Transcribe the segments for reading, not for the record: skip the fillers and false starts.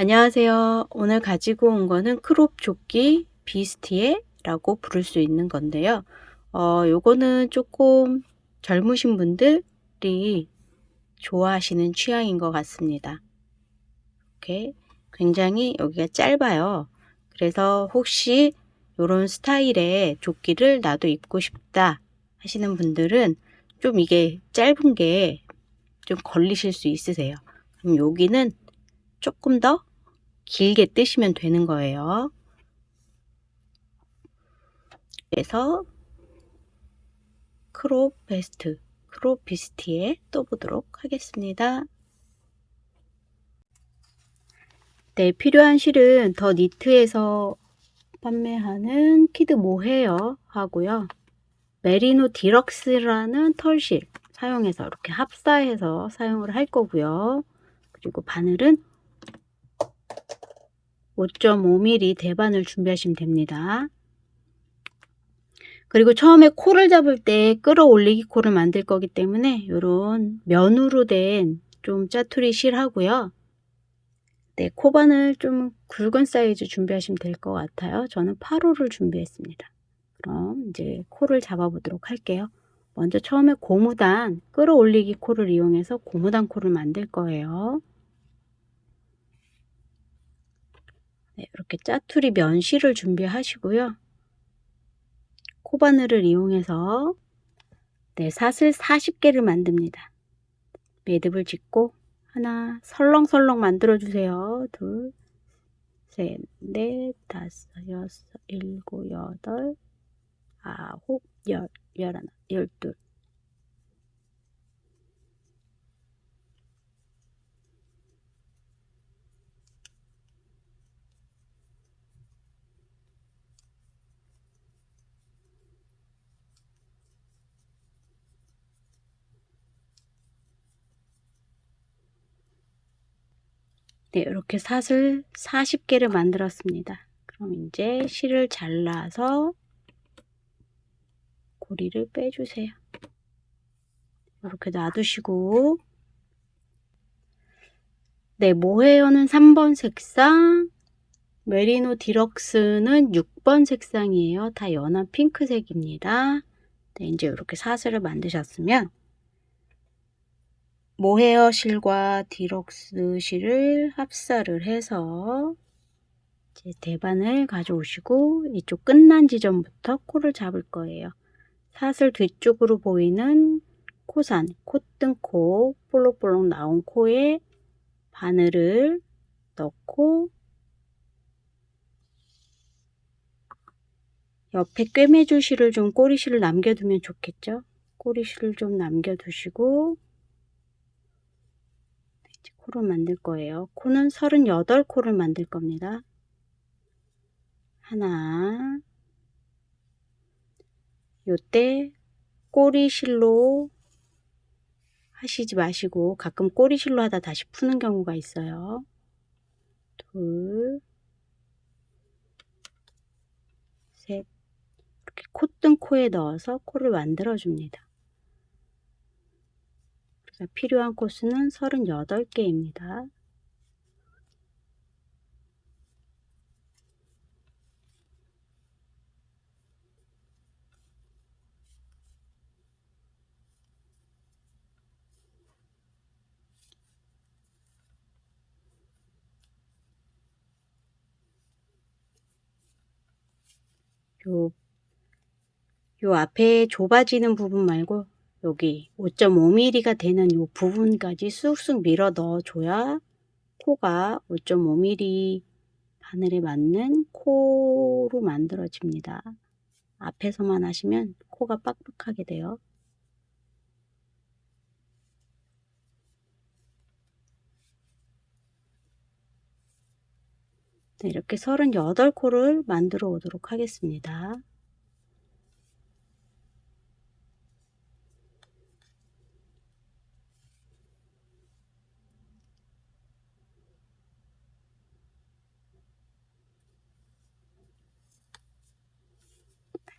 안녕하세요. 오늘 가지고 온 거는 크롭 조끼 비스티에라고 부를 수 있는 건데요. 요거는 조금 젊으신 분들이 좋아하시는 취향인 것 같습니다. 이렇게 굉장히 여기가 짧아요. 그래서 혹시 요런 스타일의 조끼를 나도 입고 싶다 하시는 분들은 좀 이게 짧은 게 좀 걸리실 수 있으세요. 그럼 여기는 조금 더 길게 뜨시면 되는 거예요. 그래서 크롭 베스트, 크롭 비스티에 떠보도록 하겠습니다. 네, 필요한 실은 더 니트에서 판매하는 키드 모헤어 하고요. 메리노 디럭스라는 털실 사용해서 이렇게 합사해서 사용을 할 거고요. 그리고 바늘은 5.5mm 대바늘 준비하시면 됩니다. 그리고 처음에 코를 잡을 때 끌어올리기 코를 만들 거기 때문에 이런 면으로 된 좀 짜투리 실 하고요. 네, 코바늘 좀 굵은 사이즈 준비하시면 될 것 같아요. 저는 8호를 준비했습니다. 그럼 이제 코를 잡아 보도록 할게요. 먼저 처음에 고무단 끌어올리기 코를 이용해서 고무단 코를 만들 거예요. 네, 이렇게 짜투리 면실을 준비하시고요. 코바늘을 이용해서 네, 사슬 40개를 만듭니다. 매듭을 짓고 하나 설렁설렁 만들어 주세요. 둘, 셋, 넷, 다섯, 여섯, 일곱, 여덟, 아홉, 열, 열하나, 열둘. 네, 이렇게 사슬 40개를 만들었습니다. 그럼 이제 실을 잘라서 고리를 빼주세요. 이렇게 놔두시고 네, 모헤어는 3번 색상, 메리노 디럭스는 6번 색상이에요. 다 연한 핑크색입니다. 네, 이제 이렇게 사슬을 만드셨으면 모헤어 실과 디럭스 실을 합사를 해서 이제 대반을 가져오시고 이쪽 끝난 지점부터 코를 잡을 거예요. 사슬 뒤쪽으로 보이는 코산, 콧등코, 볼록볼록 나온 코에 바늘을 넣고 옆에 꿰매줄 실을 좀 꼬리실을 남겨두면 좋겠죠. 꼬리실을 좀 남겨두시고 이제 코를 만들 거예요. 코는 38코를 만들 겁니다. 하나, 요때 꼬리실로 하시지 마시고 가끔 꼬리실로 하다 다시 푸는 경우가 있어요. 둘, 셋, 이렇게 콧등코에 넣어서 코를 만들어 줍니다. 그래서 필요한 코스는 38개입니다. 요 앞에 좁아지는 부분 말고 여기 5.5mm가 되는 요 부분까지 쑥쑥 밀어 넣어 줘야 코가 5.5mm 바늘에 맞는 코로 만들어집니다. 앞에서만 하시면 코가 빡빡하게 돼요. 네, 이렇게 38코를 만들어 오도록 하겠습니다.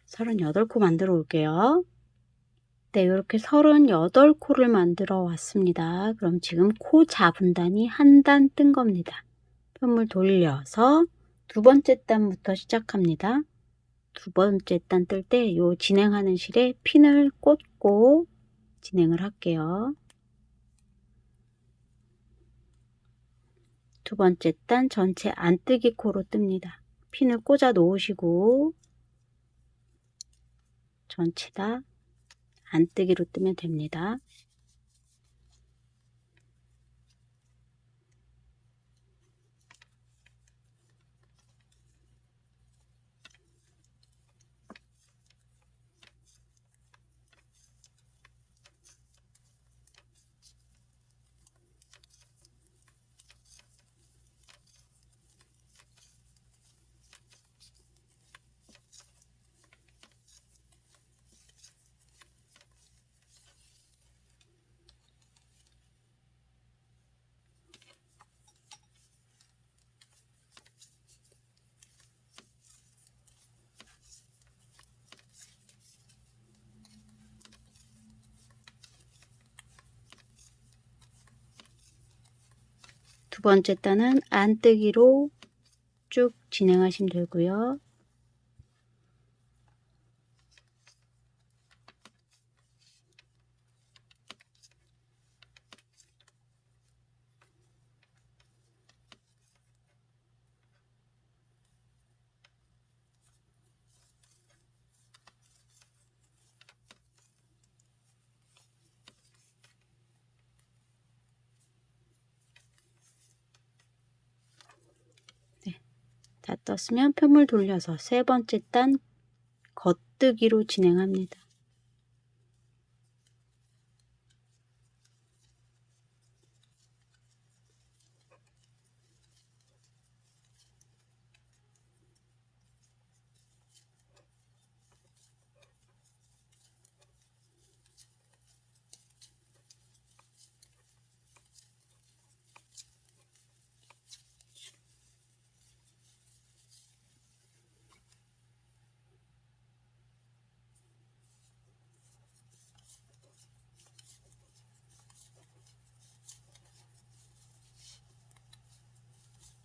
서른여덟 코 만들어 올게요. 네, 이렇게 38코를 만들어 왔습니다. 그럼 지금 코 잡은 단이 한 단 뜬 겁니다. 편물 돌려서 두 번째 단부터 시작합니다. 두 번째 단 뜰 때 요 진행하는 실에 핀을 꽂고 진행을 할게요. 두 번째 단 전체 안뜨기 코로 뜹니다. 핀을 꽂아 놓으시고 전체 다 안뜨기로 뜨면 됩니다. 두 번째 단은 안뜨기로 쭉 진행하시면 되고요. 다 떴으면 편물 돌려서 세 번째 단 겉뜨기로 진행합니다.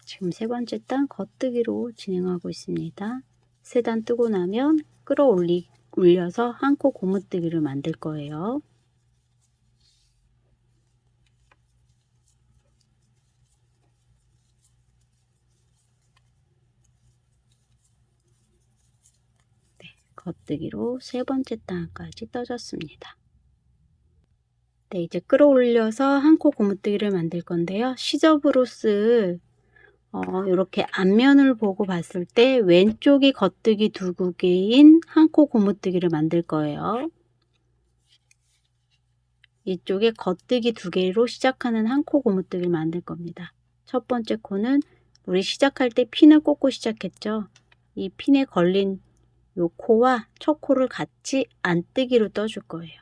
지금 세 번째 단 겉뜨기로 진행하고 있습니다. 세 단 뜨고 나면 올려서 한 코 고무뜨기를 만들 거예요. 네, 겉뜨기로 세 번째 단까지 떠졌습니다. 네, 이제 끌어올려서 한 코 고무뜨기를 만들 건데요. 시접으로 쓸 이렇게 앞면을 보고 봤을 때 왼쪽이 겉뜨기 두 개인 한 코 고무뜨기를 만들 거예요. 이쪽에 겉뜨기 두 개로 시작하는 한 코 고무뜨기를 만들 겁니다. 첫 번째 코는 우리 시작할 때 핀을 꽂고 시작했죠. 이 핀에 걸린 요 코와 첫 코를 같이 안뜨기로 떠줄 거예요.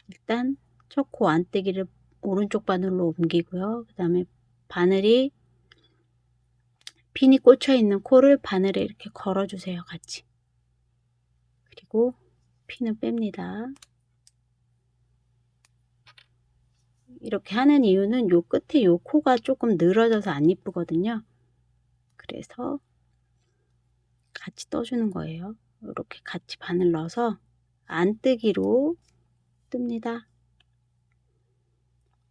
일단 첫 코 안뜨기를 오른쪽 바늘로 옮기고요. 그 다음에 바늘이 핀이 꽂혀 있는 코를 바늘에 이렇게 걸어주세요. 같이. 그리고 핀을 뺍니다. 이렇게 하는 이유는 요 끝에 요 코가 조금 늘어져서 안 이쁘거든요. 그래서 같이 떠주는 거예요. 이렇게 같이 바늘 넣어서 안뜨기로 뜹니다.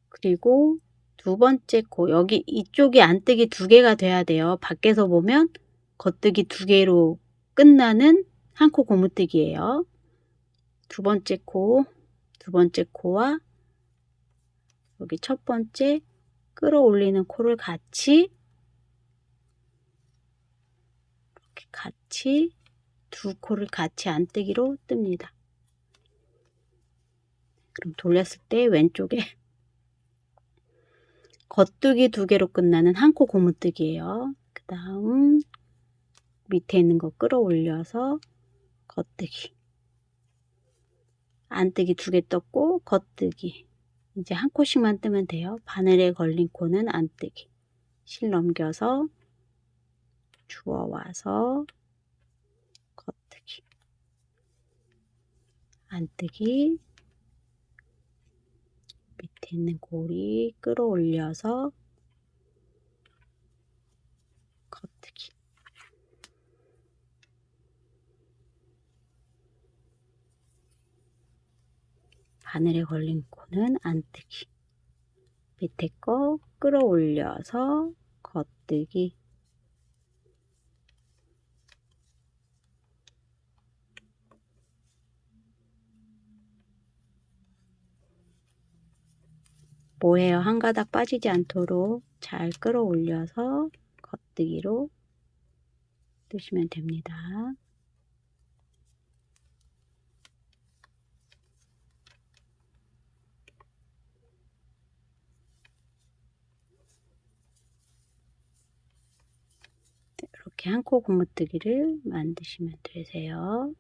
그리고 두 번째 코, 여기 이쪽이 안뜨기 두 개가 돼야 돼요. 밖에서 보면 겉뜨기 두 개로 끝나는 한 코 고무뜨기예요. 두 번째 코와 여기 첫 번째 끌어올리는 코를 같이 이렇게 같이 두 코를 같이 안뜨기로 뜹니다. 그럼 돌렸을 때 왼쪽에 겉뜨기 두 개로 끝나는 한 코 고무뜨기예요. 그 다음 밑에 있는 거 끌어올려서 겉뜨기, 안뜨기 두 개 떴고 겉뜨기, 이제 한 코씩만 뜨면 돼요. 바늘에 걸린 코는 안뜨기, 실 넘겨서 주워와서 겉뜨기, 안뜨기, 밑에 있는 고리 끌어올려서 바늘에 걸린 코는 안뜨기. 밑에 거 끌어올려서 겉뜨기. 모헤어 한 가닥 빠지지 않도록 잘 끌어올려서 겉뜨기로 뜨시면 됩니다. 이렇게 한 코 고무뜨기를 만드시면 되세요.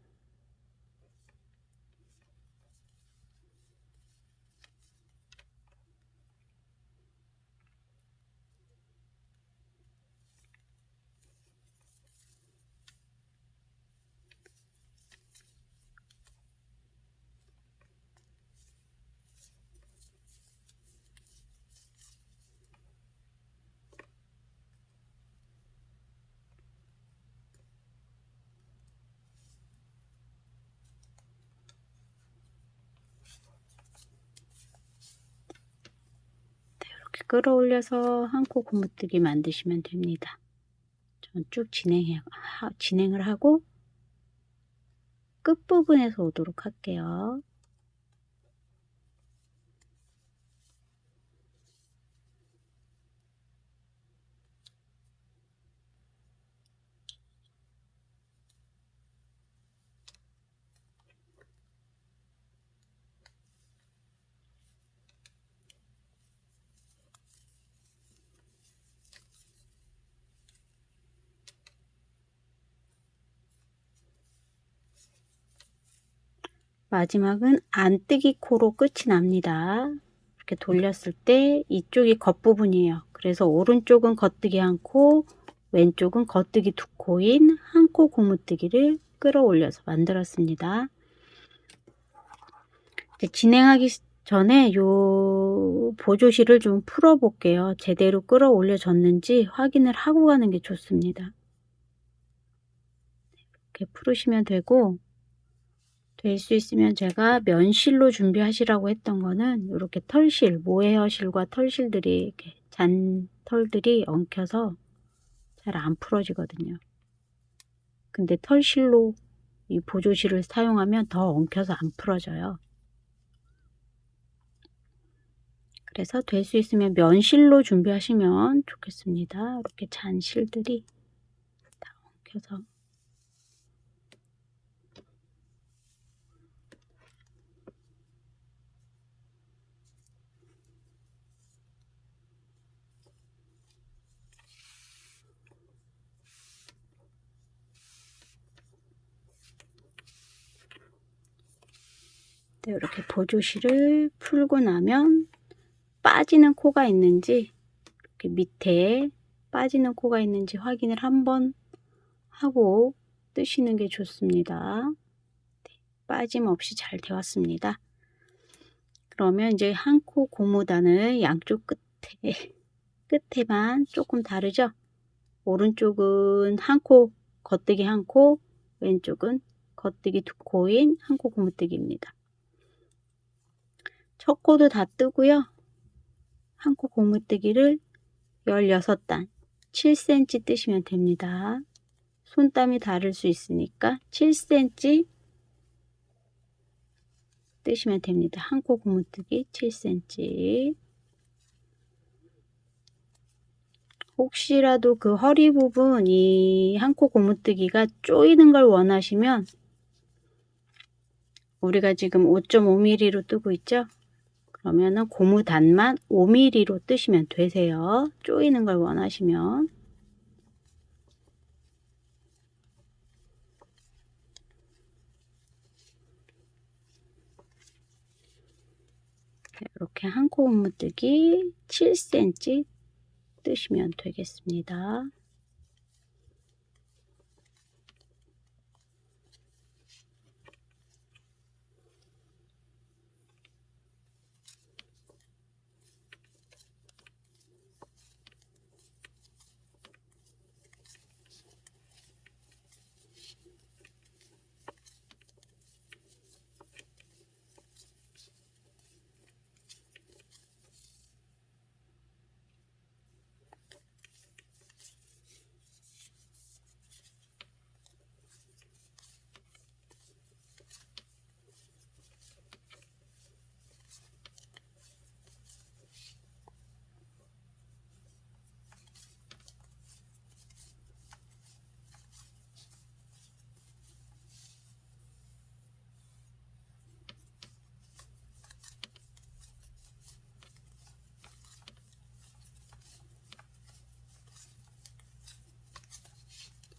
이렇게 끌어올려서 한 코 고무뜨기 만드시면 됩니다. 전 쭉 진행을 하고 끝부분에서 오도록 할게요. 마지막은 안뜨기 코로 끝이 납니다. 이렇게 돌렸을 때 이쪽이 겉부분이에요. 그래서 오른쪽은 겉뜨기 한 코, 왼쪽은 겉뜨기 두 코인 한 코 고무뜨기를 끌어올려서 만들었습니다. 진행하기 전에 요 보조실을 좀 풀어 볼게요. 제대로 끌어올려졌는지 확인을 하고 가는 게 좋습니다. 이렇게 풀으시면 되고, 될 수 있으면 제가 면실로 준비하시라고 했던 거는 이렇게 털실, 모헤어실과 털실들이 이렇게 잔 털들이 엉켜서 잘 안 풀어지거든요. 근데 털실로 이 보조실을 사용하면 더 엉켜서 안 풀어져요. 그래서 될 수 있으면 면실로 준비하시면 좋겠습니다. 이렇게 잔 실들이 다 엉켜서. 네, 이렇게 보조실을 풀고 나면 빠지는 코가 있는지, 이렇게 밑에 빠지는 코가 있는지 확인을 한번 하고 뜨시는 게 좋습니다. 네, 빠짐없이 잘 되었습니다. 그러면 이제 한 코 고무단을 양쪽 끝에만 조금 다르죠? 오른쪽은 한 코 겉뜨기 한 코, 왼쪽은 겉뜨기 두 코인 한 코 고무뜨기입니다. 첫 코도 다 뜨고요. 한 코 고무뜨기를 16단 7cm 뜨시면 됩니다. 손땀이 다를 수 있으니까 7cm 뜨시면 됩니다. 한 코 고무뜨기 7cm. 혹시라도 그 허리 부분 이 한 코 고무뜨기가 조이는 걸 원하시면, 우리가 지금 5.5mm로 뜨고 있죠? 그러면은 고무단만 5mm로 뜨시면 되세요. 조이는 걸 원하시면. 이렇게 한 코 고무뜨기 7cm 뜨시면 되겠습니다.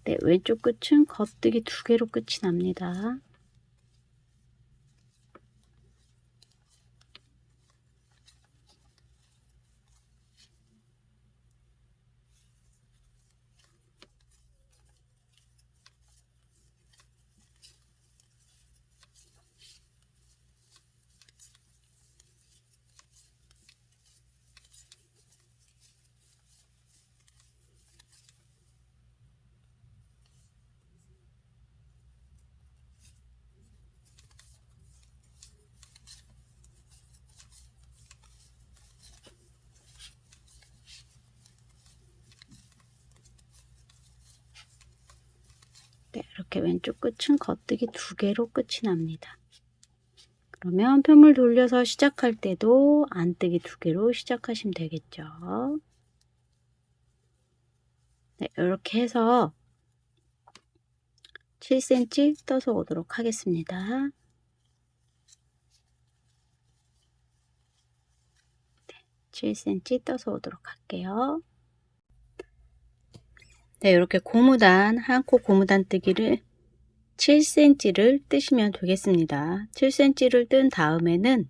네, 왼쪽 끝은 겉뜨기 2개로 끝이 납니다. 네, 이렇게 왼쪽 끝은 겉뜨기 2개로 끝이 납니다. 그러면 편물 돌려서 시작할 때도 안뜨기 2개로 시작하시면 되겠죠. 네, 이렇게 해서 7cm 떠서 오도록 하겠습니다. 네, 7cm 떠서 오도록 할게요. 네, 이렇게 고무단, 한 코 고무단 뜨기를 7cm를 뜨시면 되겠습니다. 7cm를 뜬 다음에는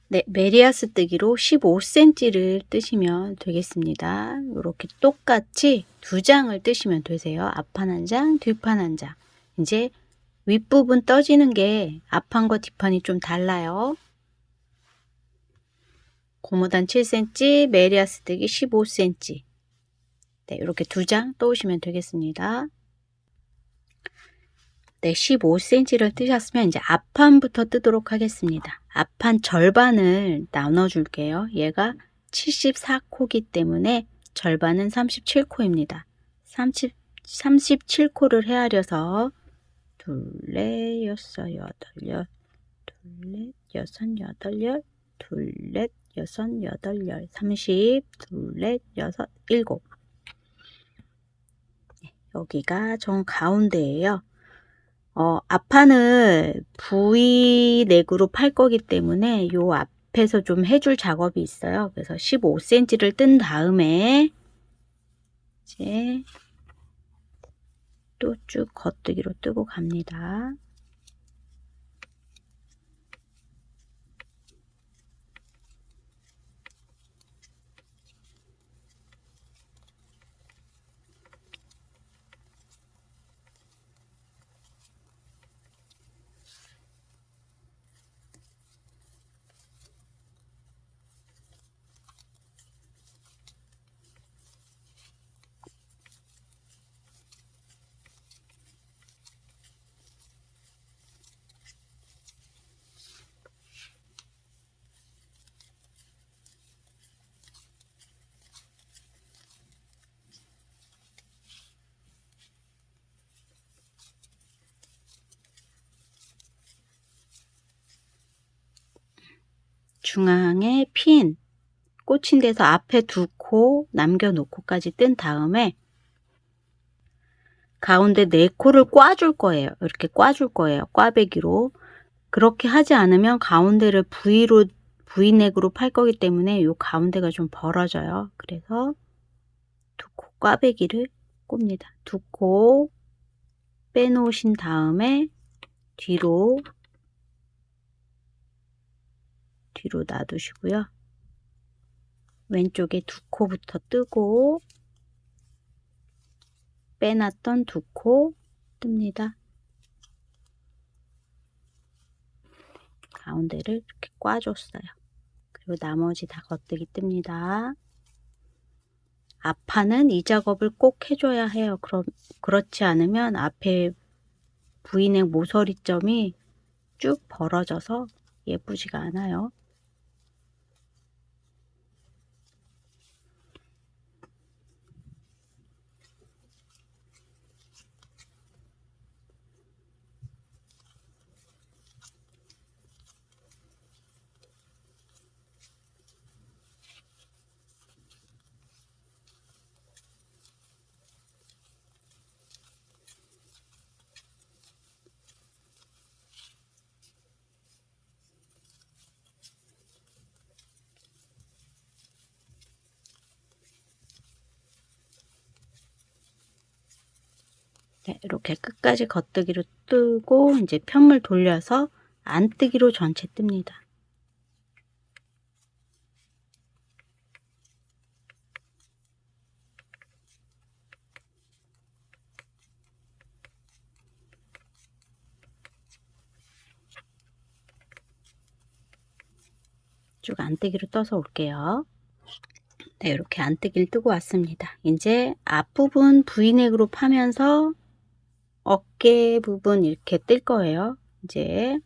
네, 메리아스 뜨기로 15cm를 뜨시면 되겠습니다. 이렇게 똑같이 2장을 뜨시면 되세요. 앞판 한 장, 뒷판 한 장. 이제 윗부분 떠지는 게 앞판과 뒷판이 좀 달라요. 고무단 7cm, 메리아스 뜨기 15cm. 네, 이렇게 2장 떠오시면 되겠습니다. 네, 15cm를 뜨셨으면 이제 앞판부터 뜨도록 하겠습니다. 앞판 절반을 나눠줄게요. 얘가 74코기 때문에 절반은 37코입니다. 37코를 헤아려서 둘, 넷, 여섯, 여덟, 열, 둘, 넷, 여섯, 여덟, 열, 둘, 넷, 여섯, 여덟, 열, 30, 둘, 넷, 여섯, 일곱. 여기가 정 가운데예요. 앞판을 V넥으로 팔 거기 때문에 요 앞에서 좀 해줄 작업이 있어요. 그래서 15cm를 뜬 다음에 이제 또 쭉 겉뜨기로 뜨고 갑니다. 중앙에 핀 꽂힌 데서 앞에 2코 남겨놓고까지 뜬 다음에 가운데 4코를 꽈줄 거예요. 이렇게 꽈줄 거예요. 꽈배기로. 그렇게 하지 않으면 가운데를 V넥으로 팔 거기 때문에 요 가운데가 좀 벌어져요. 그래서 2코 꽈배기를 꼽니다. 2코 빼놓으신 다음에 뒤로 놔두시고요. 왼쪽에 2코부터 뜨고 빼놨던 2코 뜹니다. 가운데를 이렇게 꽈줬어요. 그리고 나머지 다 겉뜨기 뜹니다. 앞판은 이 작업을 꼭 해줘야 해요. 그렇지 않으면 앞에 V넥 모서리점이 쭉 벌어져서 예쁘지가 않아요. 네, 이렇게 끝까지 겉뜨기로 뜨고 이제 편물 돌려서 안뜨기로 전체 뜹니다. 쭉 안뜨기로 떠서 올게요. 네, 이렇게 안뜨기를 뜨고 왔습니다. 이제 앞부분 V넥으로 파면서 어깨 부분 이렇게 뜰 거예요. 이제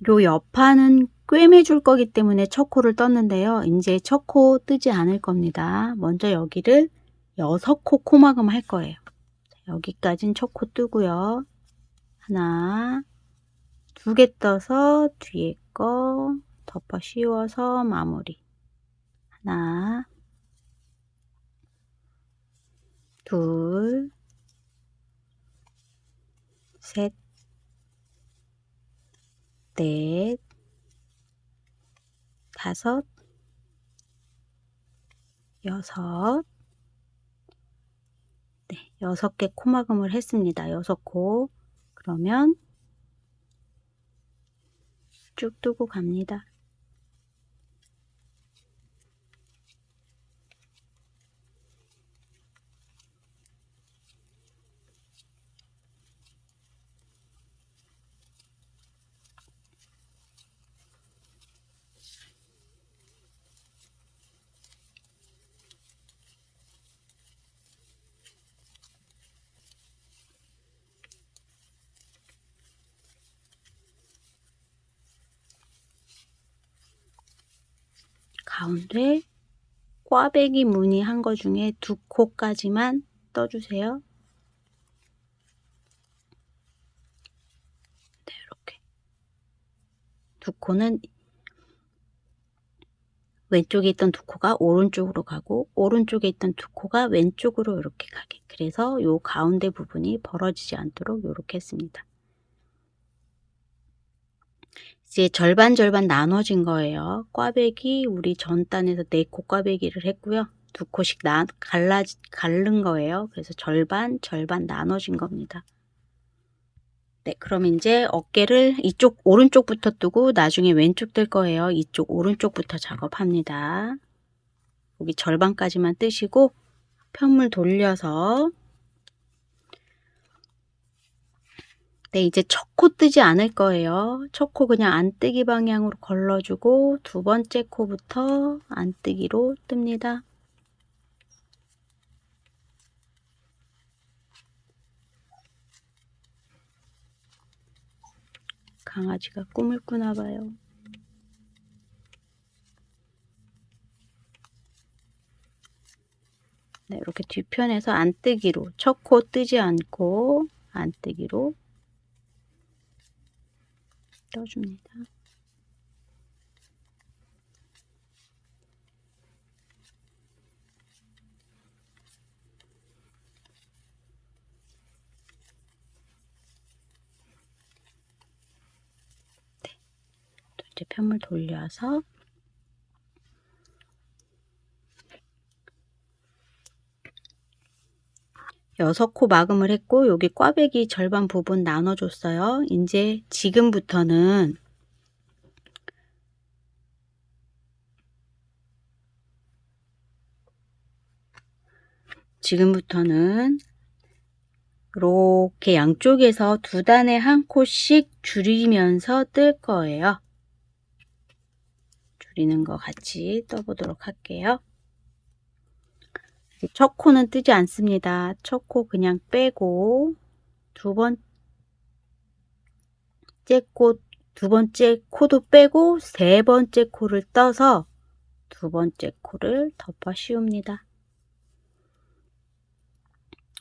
요 옆판은 꿰매줄 거기 때문에 첫 코를 떴는데요. 이제 첫 코 뜨지 않을 겁니다. 먼저 여기를 6코 코막음 할 거예요. 여기까지는 첫 코 뜨고요. 하나, 2개 떠서 뒤에 거 덮어 씌워서 마무리. 하나, 둘, 셋, 넷, 다섯, 여섯. 네, 6개 코막음을 했습니다. 6코. 그러면 쭉 뜨고 갑니다. 가운데 꽈배기 무늬한 거 중에 2코까지만 떠주세요. 네, 이렇게 2코는 왼쪽에 있던 2코가 오른쪽으로 가고 오른쪽에 있던 2코가 왼쪽으로 이렇게 가게. 그래서 요 가운데 부분이 벌어지지 않도록 이렇게 했습니다. 이제 절반 나눠진 거예요. 꽈배기 우리 전 단에서 4코 꽈배기를 했고요. 2코씩 갈른 거예요. 그래서 절반 나눠진 겁니다. 네, 그럼 이제 어깨를 이쪽 오른쪽부터 뜨고 나중에 왼쪽 뜰 거예요. 이쪽 오른쪽부터 작업합니다. 여기 절반까지만 뜨시고 편물 돌려서 네, 이제 첫 코 뜨지 않을 거예요. 첫 코 그냥 안뜨기 방향으로 걸러주고 2번째 코부터 안뜨기로 뜹니다. 강아지가 꿈을 꾸나 봐요. 네, 이렇게 뒤편에서 안뜨기로 첫 코 뜨지 않고 안뜨기로 떠줍니다. 네, 또 이제 편물 돌려서 여섯 코 마감을 했고 여기 꽈배기 절반 부분 나눠줬어요. 이제 지금부터는 이렇게 양쪽에서 2단에 1코씩 줄이면서 뜰 거예요. 줄이는 거 같이 떠보도록 할게요. 첫 코는 뜨지 않습니다. 첫 코 그냥 빼고 두 번째 코도 빼고 3번째 코를 떠서 2번째 코를 덮어 씌웁니다.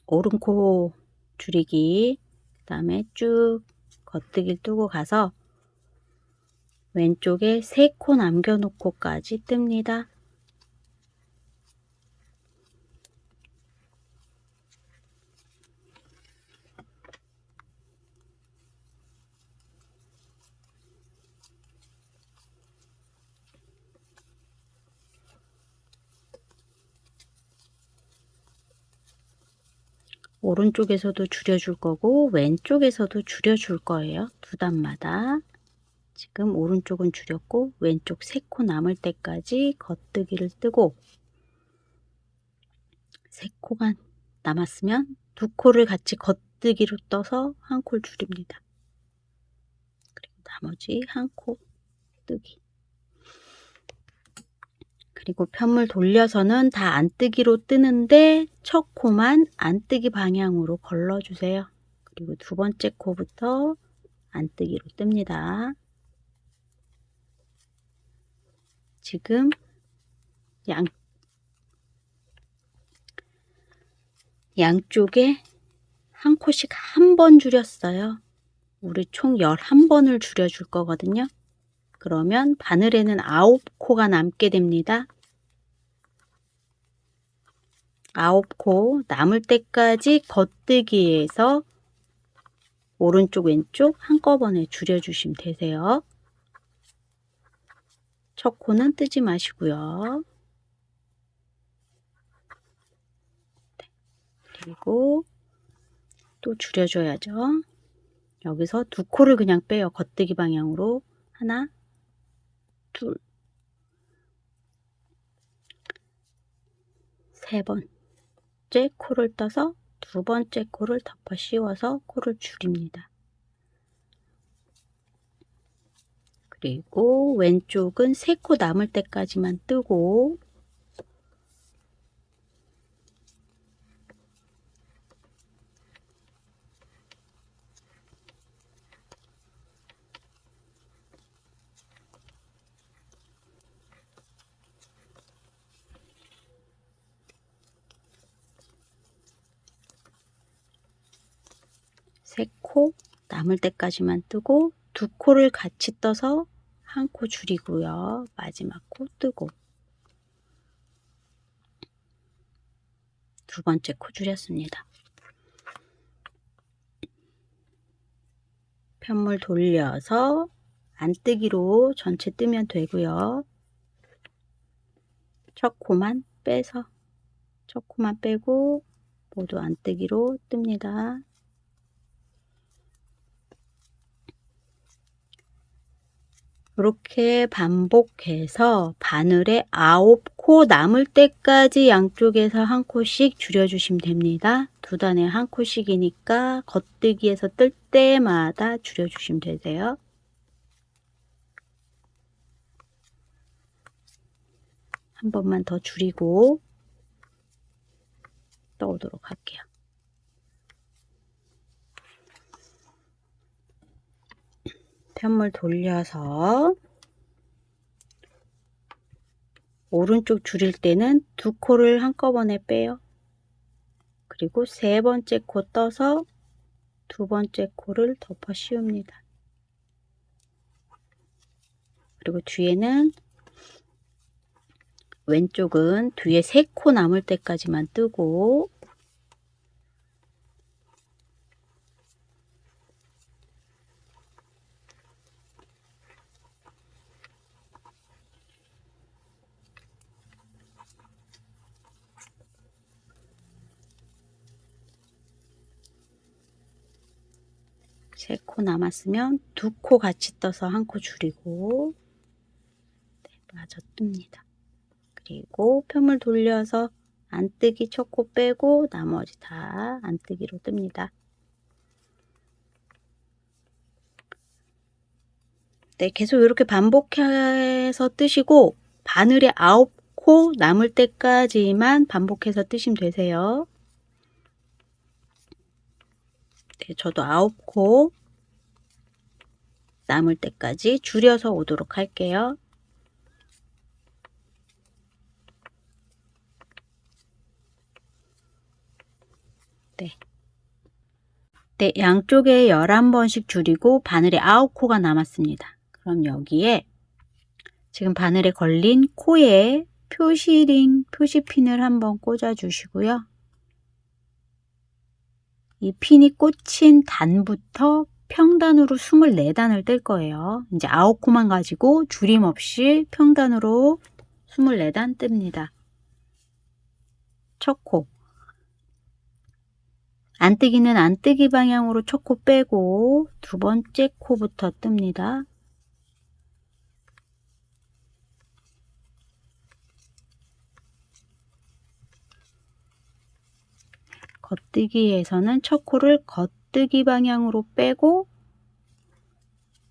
오른코 줄이기, 그 다음에 쭉 겉뜨기를 뜨고 가서 왼쪽에 3코 남겨놓고까지 뜹니다. 오른쪽에서도 줄여줄 거고 왼쪽에서도 줄여줄 거예요. 두 단마다. 지금 오른쪽은 줄였고 왼쪽 3코 남을 때까지 겉뜨기를 뜨고 3코가 남았으면 2코를 같이 겉뜨기로 떠서 1코를 줄입니다. 그리고 나머지 1코 뜨기. 그리고 편물 돌려서는 다 안뜨기로 뜨는데 첫 코만 안뜨기 방향으로 걸러주세요. 그리고 두 번째 코부터 안뜨기로 뜹니다. 지금 양쪽에 1코씩 한 번 줄였어요. 우리 총 11번을 줄여줄 거거든요. 그러면 바늘에는 9코가 남게 됩니다. 9코 남을 때까지 겉뜨기에서 오른쪽 왼쪽 한꺼번에 줄여주시면 되세요. 첫 코는 뜨지 마시고요. 그리고 또 줄여줘야죠. 여기서 2코를 그냥 빼요. 겉뜨기 방향으로. 하나, 둘, 세 번째 코를 떠서 두 번째 코를 덮어 씌워서 코를 줄입니다. 그리고 왼쪽은 3코 남을 때까지만 뜨고 세 코 남을 때까지만 뜨고 2코를 같이 떠서 1코 줄이고요. 마지막 코 뜨고 두 번째 코 줄였습니다. 편물 돌려서 안뜨기로 전체 뜨면 되고요. 첫 코만 빼서 첫 코만 빼고 모두 안뜨기로 뜹니다. 이렇게 반복해서 바늘에 9코 남을 때까지 양쪽에서 1코씩 줄여주시면 됩니다. 두 단에 1코씩이니까 겉뜨기에서 뜰 때마다 줄여주시면 되세요. 한 번만 더 줄이고 떠오도록 할게요. 편물 돌려서 오른쪽 줄일 때는 2코를 한꺼번에 빼요. 그리고 세 번째 코 떠서 두 번째 코를 덮어 씌웁니다. 그리고 뒤에는 왼쪽은 뒤에 3코 남을 때까지만 뜨고 세 코 남았으면 2코 같이 떠서 1코 줄이고 마저 뜹니다. 그리고 편물 돌려서 안뜨기 첫 코 빼고 나머지 다 안뜨기로 뜹니다. 네, 계속 이렇게 반복해서 뜨시고 바늘에 9코 남을 때까지만 반복해서 뜨시면 되세요. 네, 저도 9코 남을 때까지 줄여서 오도록 할게요. 네, 양쪽에 11번씩 줄이고 바늘에 9코가 남았습니다. 그럼 여기에 지금 바늘에 걸린 코에 표시링, 표시핀을 한번 꽂아 주시고요. 이 핀이 꽂힌 단부터 평단으로 24단을 뜰 거예요. 이제 9코만 가지고 줄임 없이 평단으로 24단 뜹니다. 첫 코 안뜨기는 안뜨기 방향으로 첫 코 빼고 두 번째 코부터 뜹니다. 겉뜨기에서는 첫 코를 겉뜨기 방향으로 빼고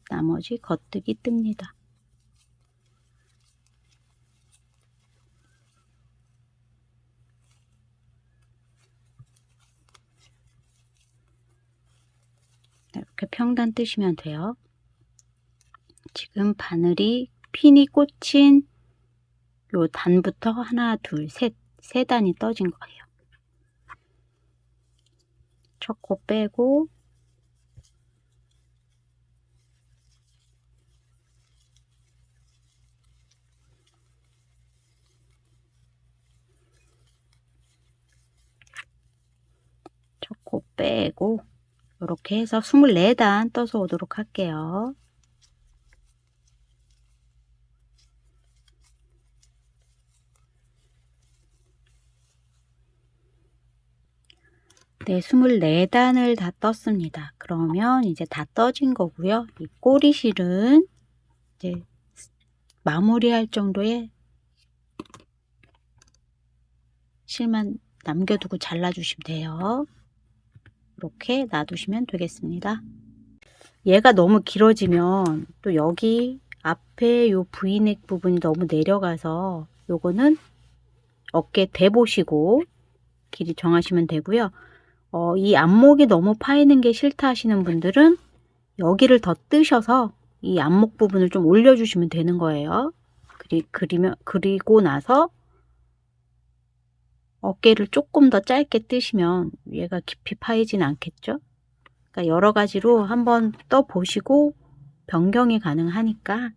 나머지 겉뜨기 뜹니다. 이렇게 평단 뜨시면 돼요. 지금 바늘이 핀이 꽂힌 요 단부터 하나, 둘, 셋, 세 단이 떠진 거예요. 첫 코 빼고 첫 코 빼고 이렇게 해서 24단 떠서 오도록 할게요. 네, 24단을 다 떴습니다. 그러면 이제 다 떠진 거고요. 이 꼬리실은 이제 마무리할 정도의 실만 남겨두고 잘라주시면 돼요. 이렇게 놔두시면 되겠습니다. 얘가 너무 길어지면 또 여기 앞에 요 V넥 부분이 너무 내려가서 요거는 어깨 대보시고 길이 정하시면 되고요. 이 앞목이 너무 파이는 게 싫다 하시는 분들은 여기를 더 뜨셔서 이 앞목 부분을 좀 올려주시면 되는 거예요. 그리고 나서 어깨를 조금 더 짧게 뜨시면 얘가 깊이 파이진 않겠죠. 그러니까 여러 가지로 한번 떠 보시고 변경이 가능하니까.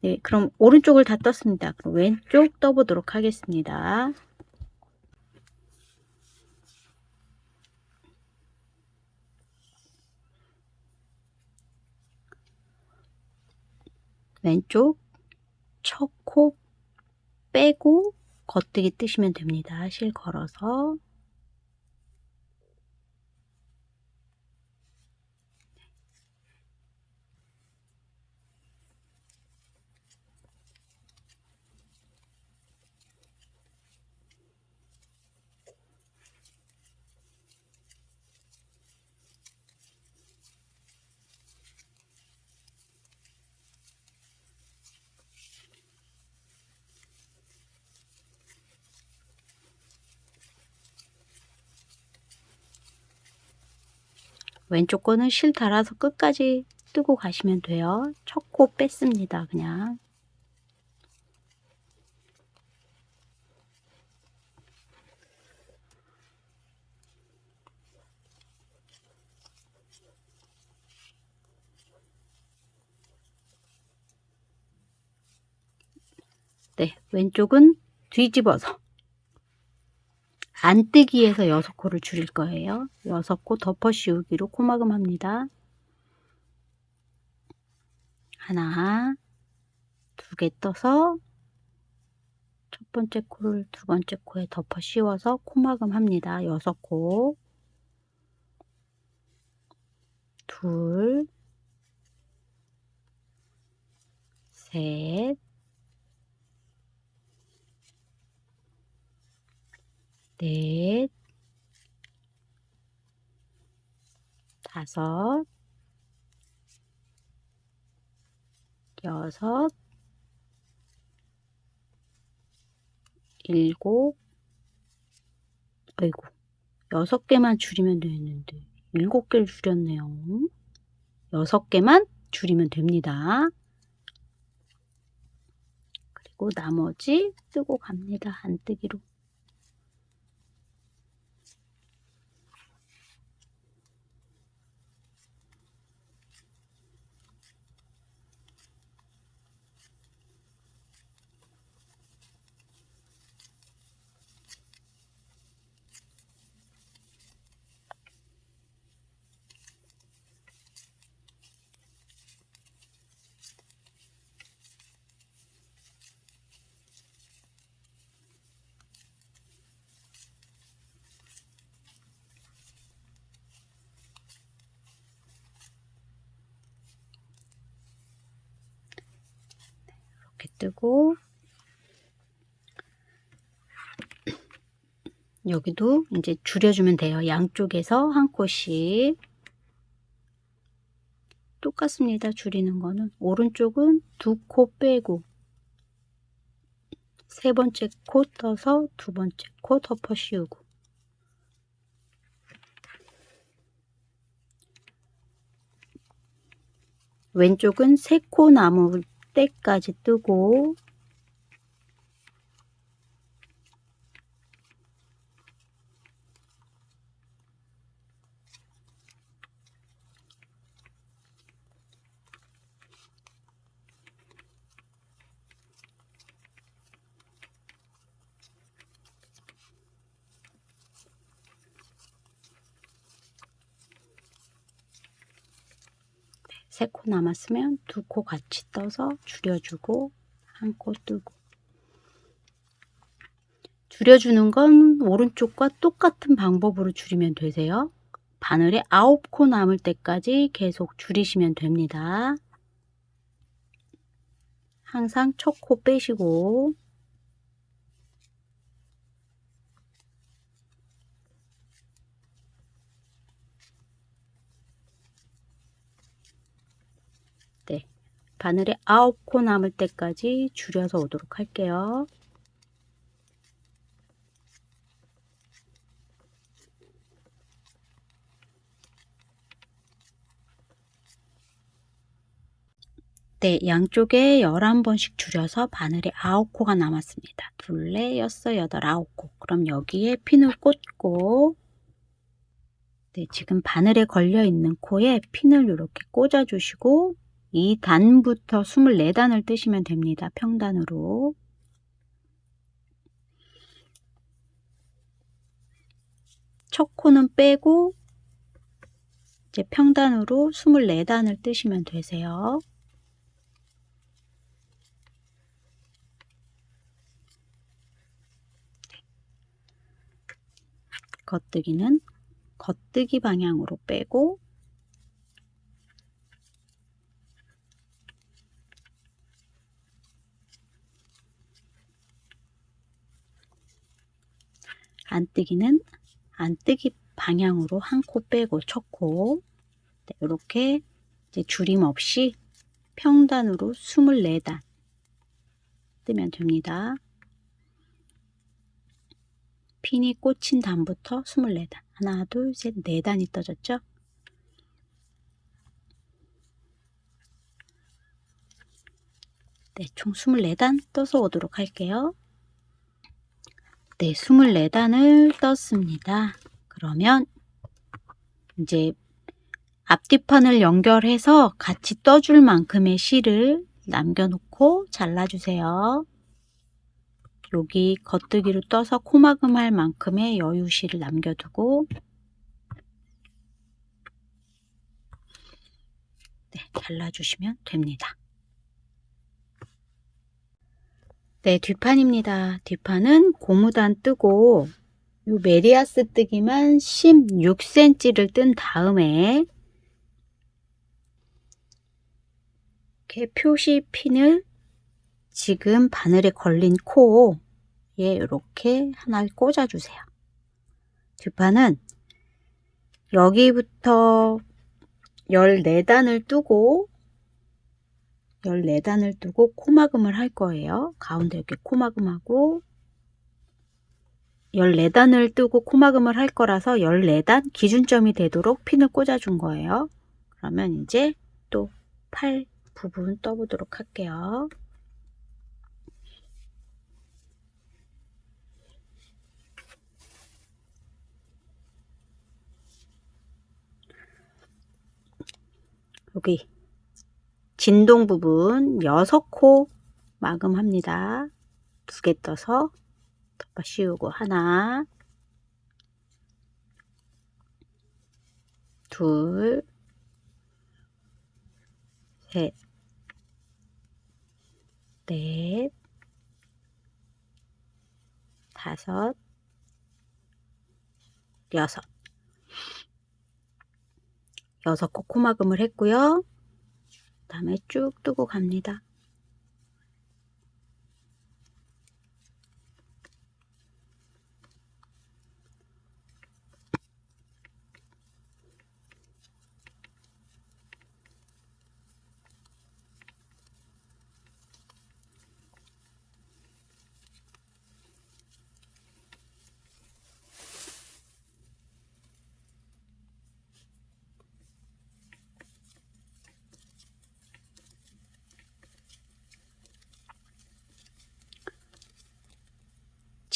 네, 그럼 오른쪽을 다 떴습니다. 그럼 왼쪽 떠보도록 하겠습니다. 왼쪽 첫 코 빼고 겉뜨기 뜨시면 됩니다. 실 걸어서. 왼쪽 거는 실 달아서 끝까지 뜨고 가시면 돼요. 첫 코 뺐습니다. 그냥. 네, 왼쪽은 뒤집어서 안뜨기에서 6코를 줄일 거예요. 6코 덮어 씌우기로 코막음 합니다. 하나, 두 개 떠서 첫 번째 코를 두 번째 코에 덮어 씌워서 코막음 합니다. 6코. 둘, 셋, 넷, 다섯, 여섯, 일곱, 아이고, 6개만 줄이면 되는데 7개를 줄였네요. 6개만 줄이면 됩니다. 그리고 나머지 뜨고 갑니다. 안뜨기로. 뜨고 여기도 이제 줄여주면 돼요. 양쪽에서 한 코씩. 똑같습니다. 줄이는 거는 오른쪽은 2코 빼고 세 번째 코 떠서 두 번째 코 덮어 씌우고 왼쪽은 3코 남을 때까지 뜨고 세 코 남았으면 2코 같이 떠서 줄여주고 한 코 뜨고 줄여주는 건 오른쪽과 똑같은 방법으로 줄이면 되세요. 바늘에 9코 남을 때까지 계속 줄이시면 됩니다. 항상 첫 코 빼시고 네, 바늘에 9코 남을 때까지 줄여서 오도록 할게요. 네, 양쪽에 11번씩 줄여서 바늘에 9코가 남았습니다. 둘, 넷, 여섯, 여덟, 9코. 그럼 여기에 핀을 꽂고 네, 지금 바늘에 걸려 있는 코에 핀을 이렇게 꽂아 주시고 2단부터 24단을 뜨시면 됩니다. 평단으로. 첫 코는 빼고 이제 평단으로 24단을 뜨시면 되세요. 겉뜨기는 겉뜨기 방향으로 빼고 안뜨기는 안뜨기 방향으로 한 코 빼고 첫 코. 네, 이렇게 이제 줄임 없이 평단으로 24단 뜨면 됩니다. 핀이 꽂힌 단부터 24단. 하나, 둘, 셋, 4단이 떠졌죠? 네, 총 24단 떠서 오도록 할게요. 네, 24단을 떴습니다. 그러면 이제 앞뒤판을 연결해서 같이 떠줄 만큼의 실을 남겨놓고 잘라주세요. 여기 겉뜨기로 떠서 코막음할 만큼의 여유실을 남겨두고 네, 잘라주시면 됩니다. 네, 뒷판입니다. 뒷판은 고무단 뜨고 요 메리아스 뜨기만 16cm를 뜬 다음에 이렇게 표시 핀을 지금 바늘에 걸린 코에 이렇게 하나를 꽂아주세요. 뒷판은 여기부터 14단을 뜨고 14단을 뜨고 코막음을 할 거예요. 가운데 이렇게 코막음하고 14단을 뜨고 코막음을 할 거라서 14단 기준점이 되도록 핀을 꽂아준 거예요. 그러면 이제 또 팔 부분 떠보도록 할게요. 여기 진동 부분 6코 마금합니다. 2개 떠서 덮어 씌우고 하나, 둘, 셋, 넷, 다섯, 여섯. 6코 코막음을 했고요. 그 다음에 쭉 뜨고 갑니다.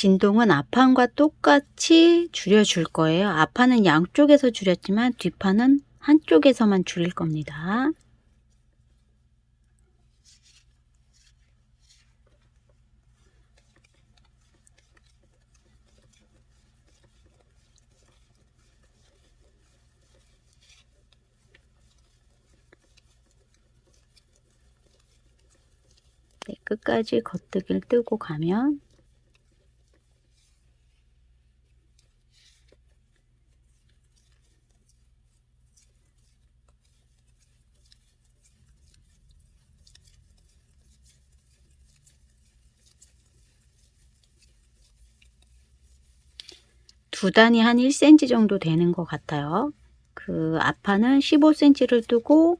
진동은 앞판과 똑같이 줄여줄 거예요. 앞판은 양쪽에서 줄였지만 뒷판은 한쪽에서만 줄일 겁니다. 네, 끝까지 겉뜨기를 뜨고 가면 두 단이 한 1cm 정도 되는 것 같아요. 그 앞판은 15cm를 뜨고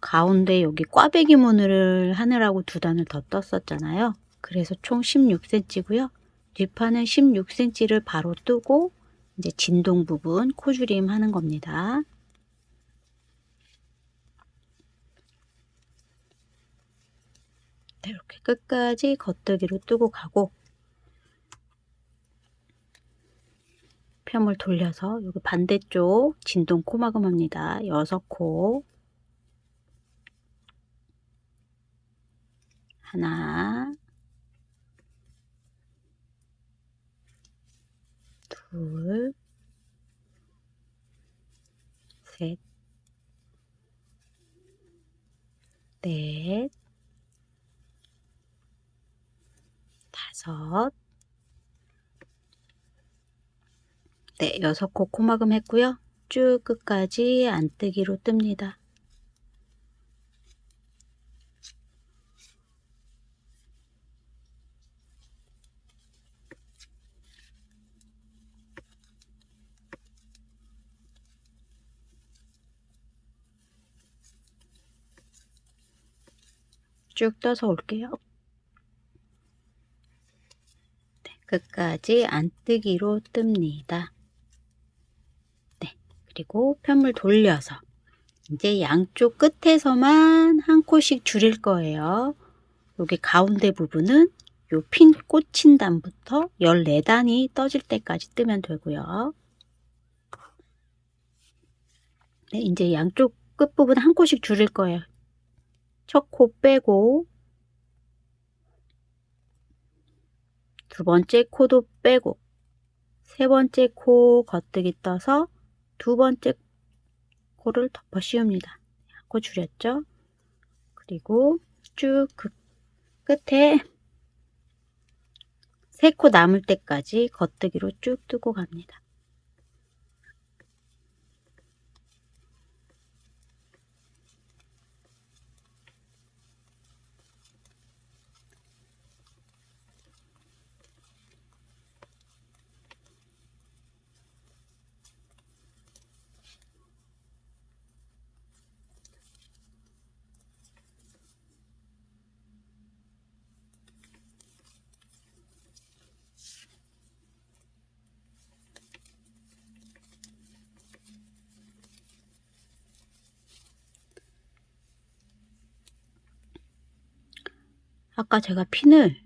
가운데 여기 꽈배기 문을 하느라고 두 단을 더 떴었잖아요. 그래서 총 16cm고요. 뒷판은 16cm를 바로 뜨고 이제 진동 부분 코줄임 하는 겁니다. 이렇게 끝까지 겉뜨기로 뜨고 가고 편을 돌려서 여기 반대쪽 진동 코막음 합니다. 6코 하나 둘 셋 넷 다섯 네, 6코 코막음 했고요. 쭉 끝까지 안뜨기로 뜹니다. 쭉 떠서 올게요. 네, 끝까지 안뜨기로 뜹니다. 네, 그리고 편물 돌려서 이제 양쪽 끝에서만 한 코씩 줄일 거예요. 여기 가운데 부분은 요 핀 꽂힌 단부터 14단이 떠질 때까지 뜨면 되고요. 네, 이제 양쪽 끝부분 한 코씩 줄일 거예요. 첫 코 빼고 두 번째 코도 빼고 세 번째 코 겉뜨기 떠서 두 번째 코를 덮어 씌웁니다. 한 코 줄였죠? 그리고 쭉 그 끝에 세 코 남을 때까지 겉뜨기로 쭉 뜨고 갑니다. 아까 제가 핀을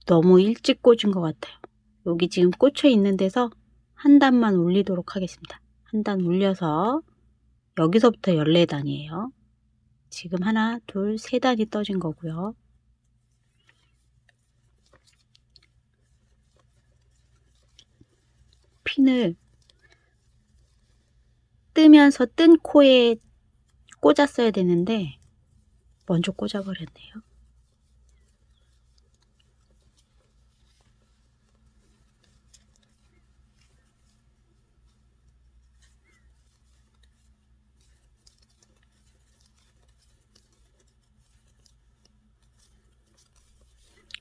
너무 일찍 꽂은 것 같아요. 여기 지금 꽂혀 있는 데서 한 단만 올리도록 하겠습니다. 한 단 올려서 여기서부터 14단이에요. 지금 하나, 둘, 세 단이 떠진 거고요. 핀을 뜨면서 뜬 코에 꽂았어야 되는데 먼저 꽂아버렸네요.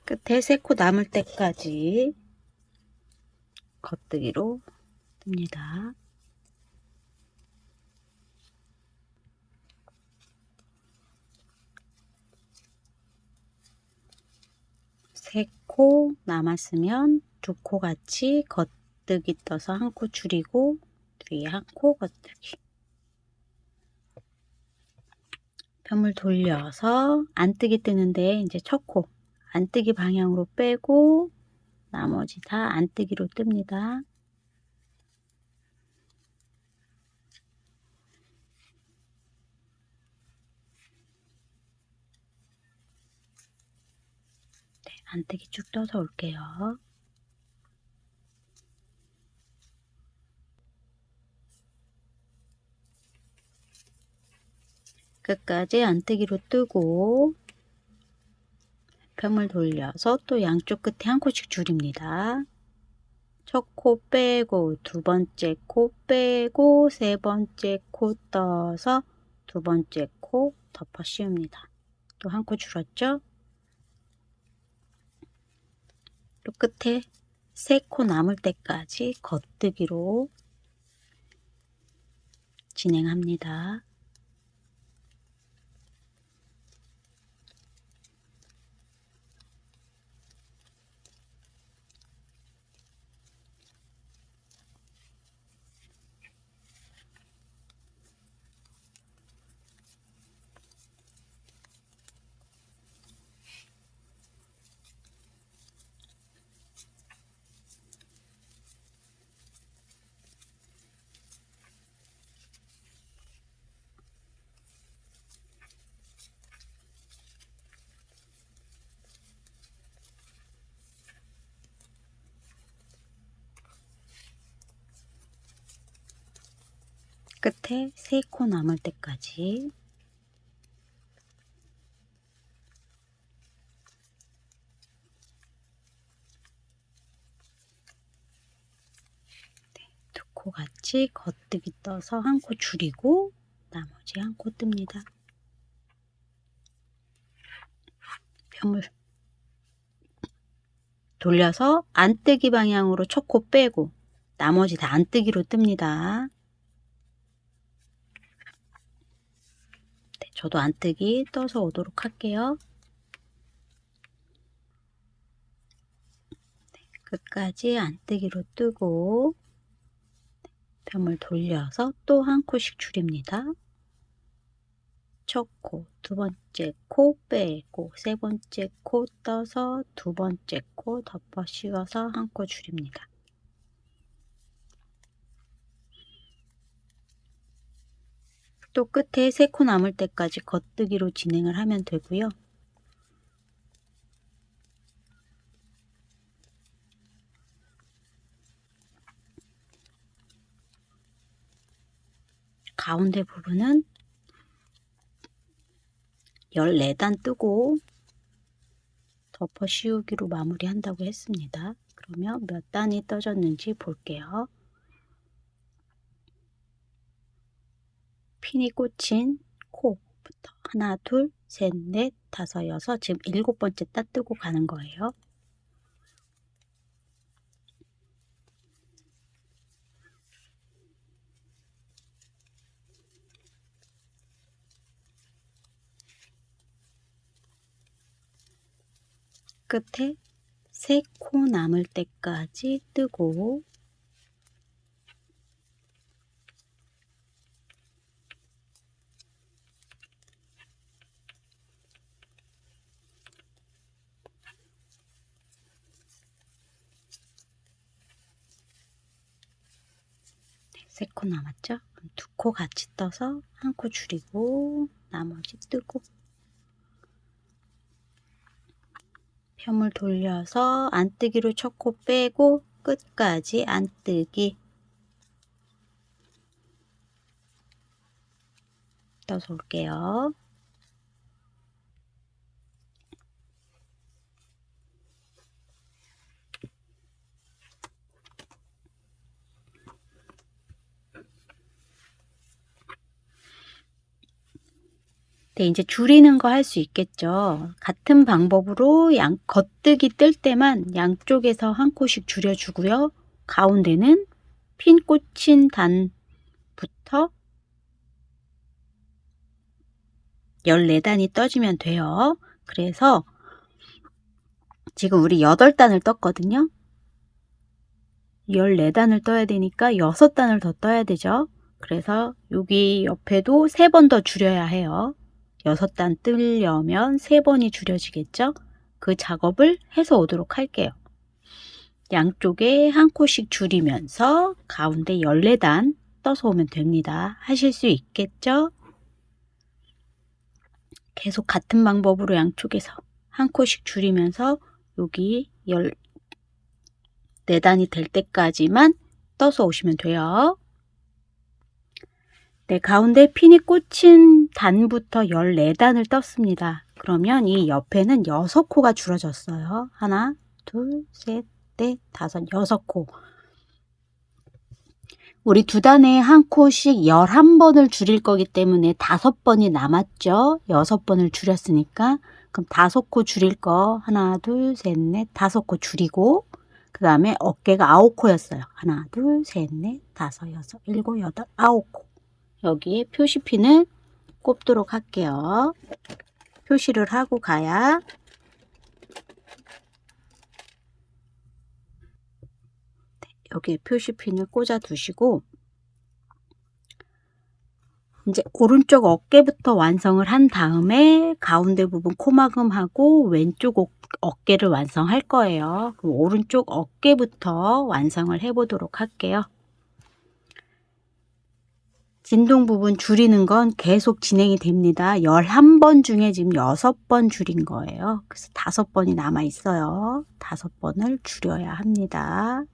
끝에 세 코 남을 때까지 겉뜨기로 뜹니다. 세 코 남았으면 두 코 같이 겉뜨기 떠서 한 코 줄이고 뒤에 한 코 겉뜨기. 편물 돌려서 안뜨기 뜨는데 이제 첫 코 안뜨기 방향으로 빼고 나머지 다 안뜨기로 뜹니다. 네, 안뜨기 쭉 떠서 올게요. 끝까지 안뜨기로 뜨고 펴을 돌려서 또 양쪽 끝에 한 코씩 줄입니다. 첫 코 빼고 두 번째 코 빼고 세 번째 코 떠서 두 번째 코 덮어 씌웁니다. 또 한 코 줄었죠? 또 끝에 세 코 남을 때까지 겉뜨기로 진행합니다. 끝에 세 코 남을 때까지 두 코 같이 겉뜨기 떠서 한 코 줄이고 나머지 한 코 뜹니다. 펴물 돌려서 안뜨기 방향으로 첫 코 빼고 나머지 다 안뜨기로 뜹니다. 네, 저도 안뜨기 떠서 오도록 할게요. 네, 끝까지 안뜨기로 뜨고 펴물 돌려서 또 한 코씩 줄입니다. 첫 코, 두 번째 코 빼고 세 번째 코 떠서 두 번째 코 덮어 씌워서 한 코 줄입니다. 또 끝에 세 코 남을 때까지 겉뜨기로 진행을 하면 되고요. 가운데 부분은 14단 뜨고 덮어 씌우기로 마무리한다고 했습니다. 그러면 몇 단이 떠졌는지 볼게요. 핀이 꽂힌 코부터 하나, 둘, 셋, 넷, 다섯, 여섯, 지금 7번째 따 뜨고 가는 거예요. 끝에 세 코 남을 때까지 뜨고 세 코 남았죠? 두 코 같이 떠서 한 코 줄이고 나머지 뜨고 펴물 돌려서 안뜨기로 첫 코 빼고 끝까지 안뜨기 떠서 올게요. 네, 이제 줄이는 거 할 수 있겠죠. 같은 방법으로 겉뜨기 뜰 때만 양쪽에서 한 코씩 줄여주고요. 가운데는 핀 꽂힌 단부터 14단이 떠지면 돼요. 그래서 지금 우리 8단을 떴거든요. 14단을 떠야 되니까 6단을 더 떠야 되죠. 그래서 여기 옆에도 3번 더 줄여야 해요. 6단 뜨려면 3번이 줄여지겠죠. 그 작업을 해서 오도록 할게요. 양쪽에 한 코씩 줄이면서 가운데 14단 떠서 오면 됩니다. 하실 수 있겠죠? 계속 같은 방법으로 양쪽에서 한 코씩 줄이면서 여기 14단이 될 때까지만 떠서 오시면 돼요. 네, 가운데 핀이 꽂힌 단부터 14단을 떴습니다. 그러면 이 옆에는 6코가 줄어졌어요. 하나, 둘, 셋, 넷, 다섯, 6코. 우리 두 단에 한 코씩 11번을 줄일 거기 때문에 5번이 남았죠. 6번을 줄였으니까. 그럼 5코 줄일 거 하나, 둘, 셋, 넷, 5코 줄이고 그 다음에 어깨가 9코였어요. 하나, 둘, 셋, 넷, 다섯, 여섯, 일곱, 여덟, 9코. 여기에 표시핀을 꼽도록 할게요. 표시를 하고 가야 여기에 표시핀을 꽂아 두시고 이제 오른쪽 어깨부터 완성을 한 다음에 가운데 부분 코막음하고 왼쪽 어깨를 완성할 거예요. 그럼 오른쪽 어깨부터 완성을 해 보도록 할게요. 진동 부분 줄이는 건 계속 진행이 됩니다. 11번 중에 지금 6번 줄인 거예요. 그래서 5번이 남아 있어요. 5번을 줄여야 합니다.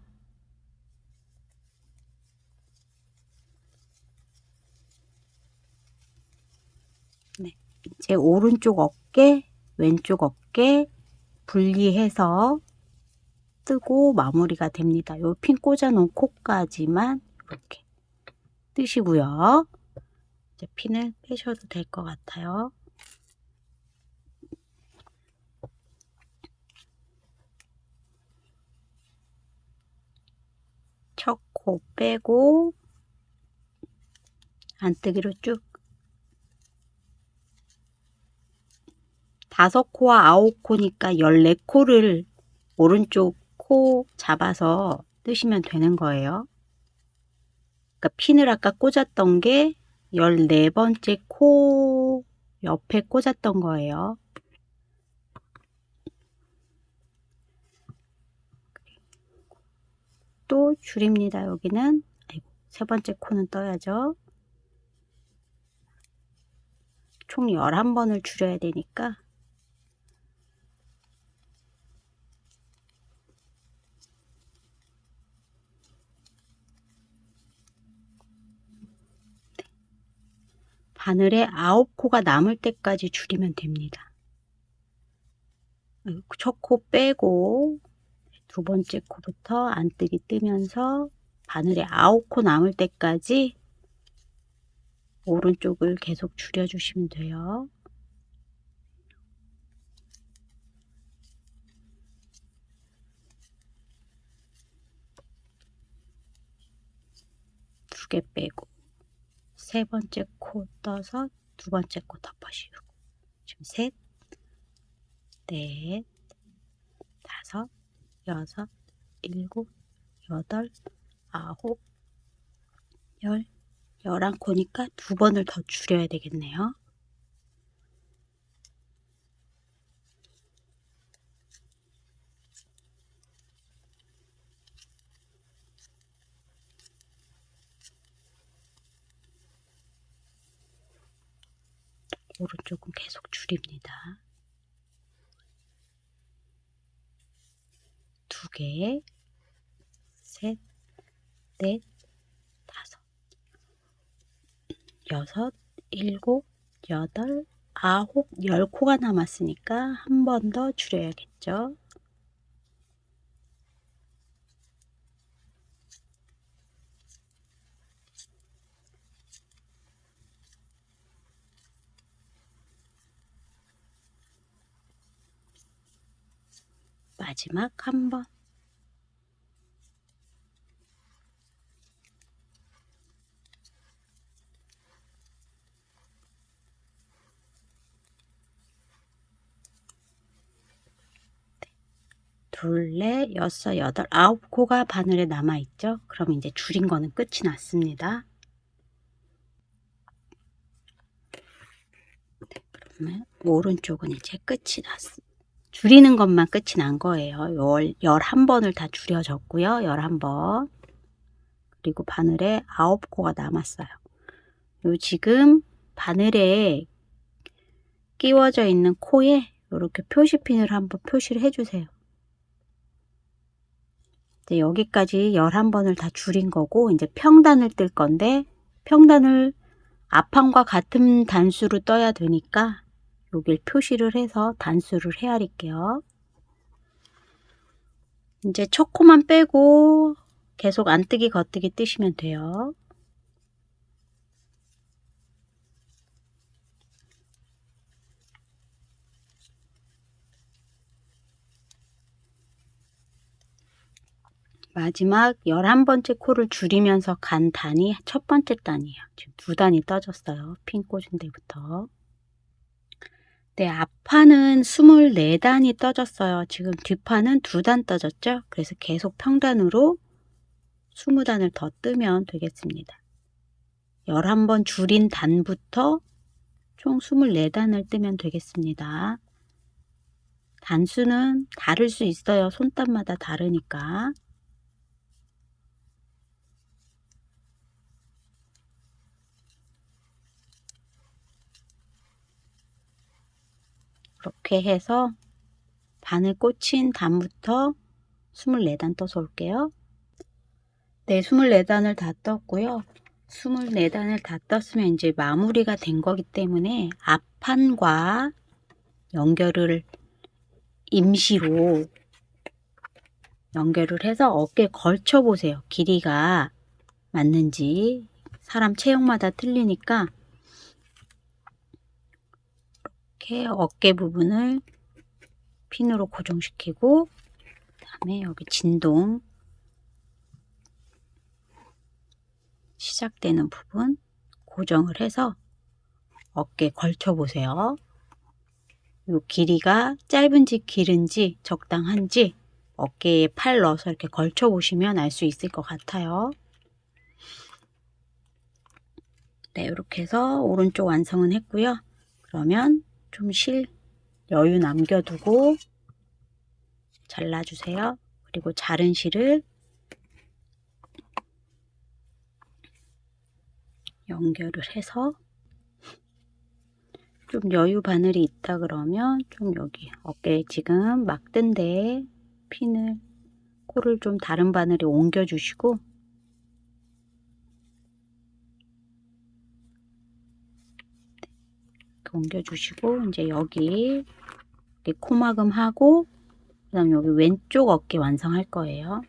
네, 이제 오른쪽 어깨, 왼쪽 어깨 분리해서 뜨고 마무리가 됩니다. 요 핀 꽂아 놓은 코까지만 이렇게 뜨시고요. 이제 핀을 빼셔도 될 것 같아요. 첫 코 빼고 안뜨기로 쭉 5코와 9코니까 14코를 오른쪽 코 잡아서 뜨시면 되는 거예요. 그러니까 핀을 아까 꽂았던 게 14번째 코 옆에 꽂았던 거예요. 또 줄입니다. 여기는 아이고, 3번째 코는 떠야죠. 총 11번을 줄여야 되니까 바늘에 9코가 남을 때까지 줄이면 됩니다. 첫 코 빼고 두 번째 코부터 안뜨기 뜨면서 바늘에 9코 남을 때까지 오른쪽을 계속 줄여주시면 돼요. 두 개 빼고 세 번째 코 떠서 두 번째 코 덮어씌우고 지금 셋, 넷, 다섯, 여섯, 일곱, 여덟, 아홉, 열, 11코니까 두 번을 더 줄여야 되겠네요. 오른쪽은 계속 줄입니다. 두 개, 셋, 넷, 다섯, 여섯, 일곱, 여덟, 아홉, 10코가 남았으니까 한 번 더 줄여야겠죠. 마지막 한 번. 둘, 넷, 여섯, 여덟, 9코가 바늘에 남아있죠. 그럼 이제 줄인 거는 끝이 났습니다. 네, 그러면 오른쪽은 이제 끝이 났습니다. 줄이는 것만 끝이 난 거예요. 11번을 다 줄여줬고요. 11번. 그리고 바늘에 9코가 남았어요. 요 지금 바늘에 끼워져 있는 코에 이렇게 표시핀을 한번 표시를 해주세요. 이제 여기까지 11번을 다 줄인 거고, 이제 평단을 뜰 건데, 평단을 앞판과 같은 단수로 떠야 되니까 여길 표시를 해서 단수를 헤아릴게요. 이제 첫 코만 빼고 계속 안뜨기 겉뜨기 뜨시면 돼요. 마지막 11번째 코를 줄이면서 간 단이 첫 번째 단이에요. 지금 2단이 떠졌어요. 핀 꽂은 데부터. 네, 앞판은 24단이 떠졌어요. 지금 뒷판은 2단 떠졌죠? 그래서 계속 평단으로 20단을 더 뜨면 되겠습니다. 11번 줄인 단부터 총 24단을 뜨면 되겠습니다. 단수는 다를 수 있어요. 손단마다 다르니까. 이렇게 해서 바늘 꽂힌 단부터 24단 떠서 올게요. 네, 24단을 다 떴고요. 24단을 다 떴으면 이제 마무리가 된 거기 때문에 앞판과 연결을 임시로 연결을 해서 어깨에 걸쳐 보세요. 길이가 맞는지. 사람 체형마다 틀리니까 이렇게 어깨 부분을 핀으로 고정시키고, 그다음에 여기 진동 시작되는 부분 고정을 해서 어깨에 걸쳐 보세요. 이 길이가 짧은지 길은지 적당한지 어깨에 팔 넣어서 이렇게 걸쳐 보시면 알 수 있을 것 같아요. 네, 이렇게 해서 오른쪽 완성은 했고요. 그러면 좀 여유 남겨두고 잘라주세요. 그리고 자른 실을 연결을 해서 좀 여유 바늘이 있다 그러면 좀 여기 어깨에 지금 막 뜬데 코를 좀 다른 바늘에 옮겨 주시고, 이제 여기 코막음 하고, 그 다음 여기 왼쪽 어깨 완성할 거예요.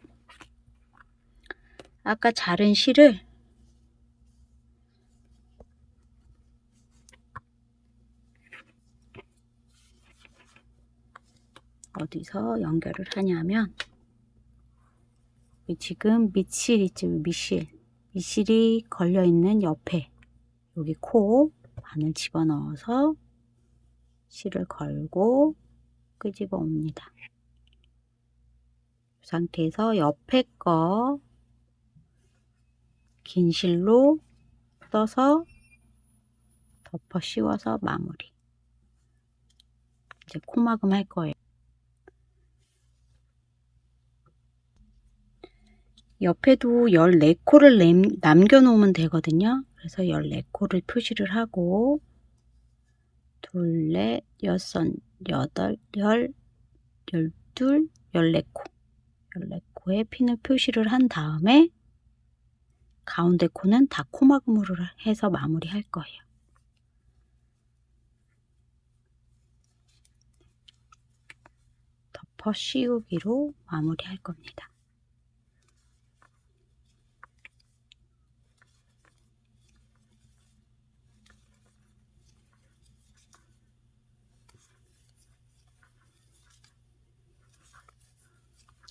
아까 자른 실을 어디서 연결을 하냐면, 지금 밑실 있죠? 밑실이 걸려 있는 옆에 여기 코 바늘 집어넣어서 실을 걸고 끄집어 옵니다. 이 상태에서 옆에 거 긴 실로 떠서 덮어 씌워서 마무리. 이제 코막음 할 거예요. 옆에도 14코를 남겨 놓으면 되거든요. 그래서 14코를 표시를 하고, 둘, 넷, 여섯, 여덟, 12, 14코. 14코에 핀을 표시를 한 다음에 가운데 코는 다 코막음으로 해서 마무리 할 거예요. 덮어 씌우기로 마무리 할 겁니다.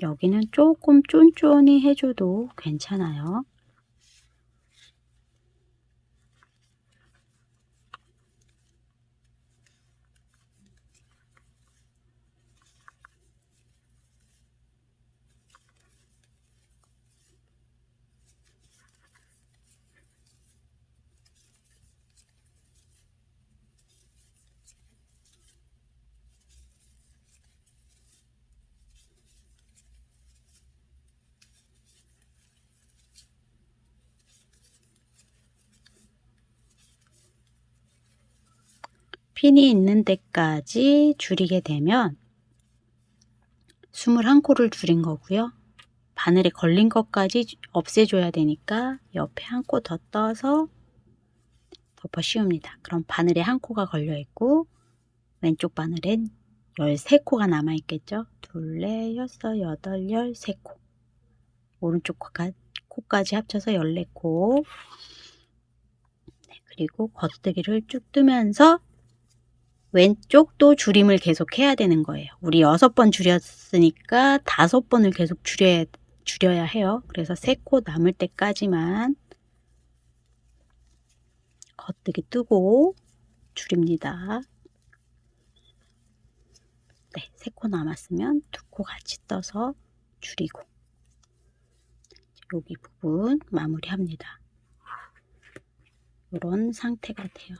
여기는 조금 쫀쫀히 해줘도 괜찮아요. 핀이 있는 데까지 줄이게 되면 21코를 줄인 거고요. 바늘에 걸린 것까지 없애줘야 되니까 옆에 한 코 더 떠서 덮어 씌웁니다. 그럼 바늘에 한 코가 걸려 있고 왼쪽 바늘엔 13코가 남아 있겠죠. 둘, 넷, 여섯, 여덟, 13코. 오른쪽 코까지 합쳐서 14코. 네, 그리고 겉뜨기를 쭉 뜨면서 왼쪽도 줄임을 계속 해야 되는 거예요. 우리 6번 줄였으니까 5번을 계속 줄여야 해요. 그래서 3코 남을 때까지만 겉뜨기 뜨고 줄입니다. 네, 3코 남았으면 2코 같이 떠서 줄이고 여기 부분 마무리합니다. 이런 상태가 돼요.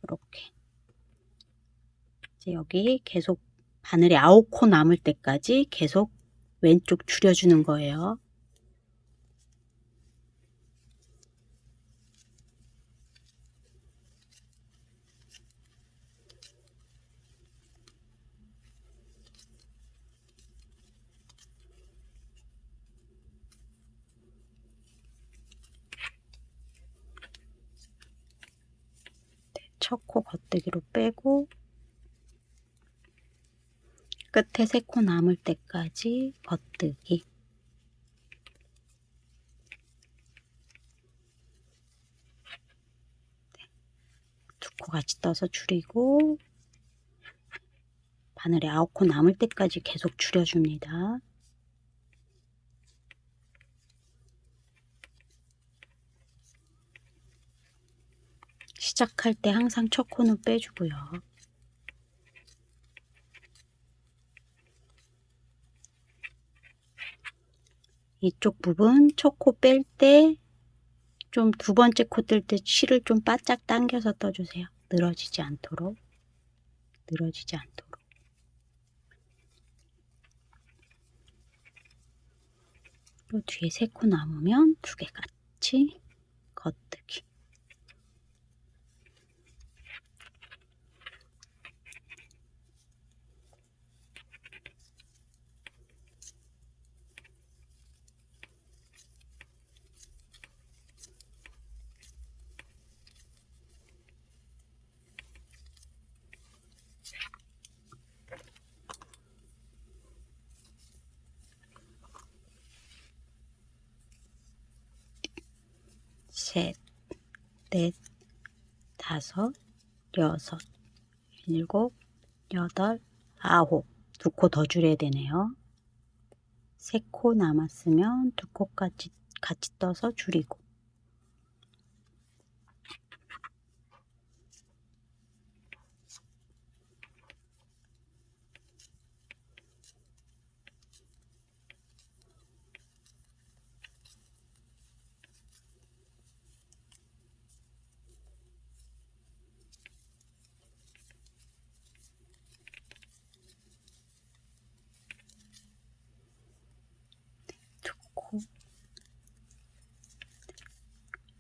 이렇게 이제 여기 계속 바늘에 9코 남을 때까지 계속 왼쪽 줄여주는 거예요. 첫 코 겉뜨기로 빼고 끝에 3코 남을 때까지 겉뜨기. 네, 2코 같이 떠서 줄이고 바늘에 9코 남을 때까지 계속 줄여줍니다. 시작할 때 항상 첫 코는 빼주고요. 이쪽 부분 첫 코 뺄 때 좀 2번째 코 뜰 때 실을 좀 바짝 당겨서 떠주세요. 늘어지지 않도록. 늘어지지 않도록. 또 뒤에 3코 남으면 2개 같이 겉뜨기. 셋, 넷, 다섯, 여섯, 일곱, 여덟, 아홉. 2코 더 줄여야 되네요. 3코 남았으면 2코까지 같이 떠서 줄이고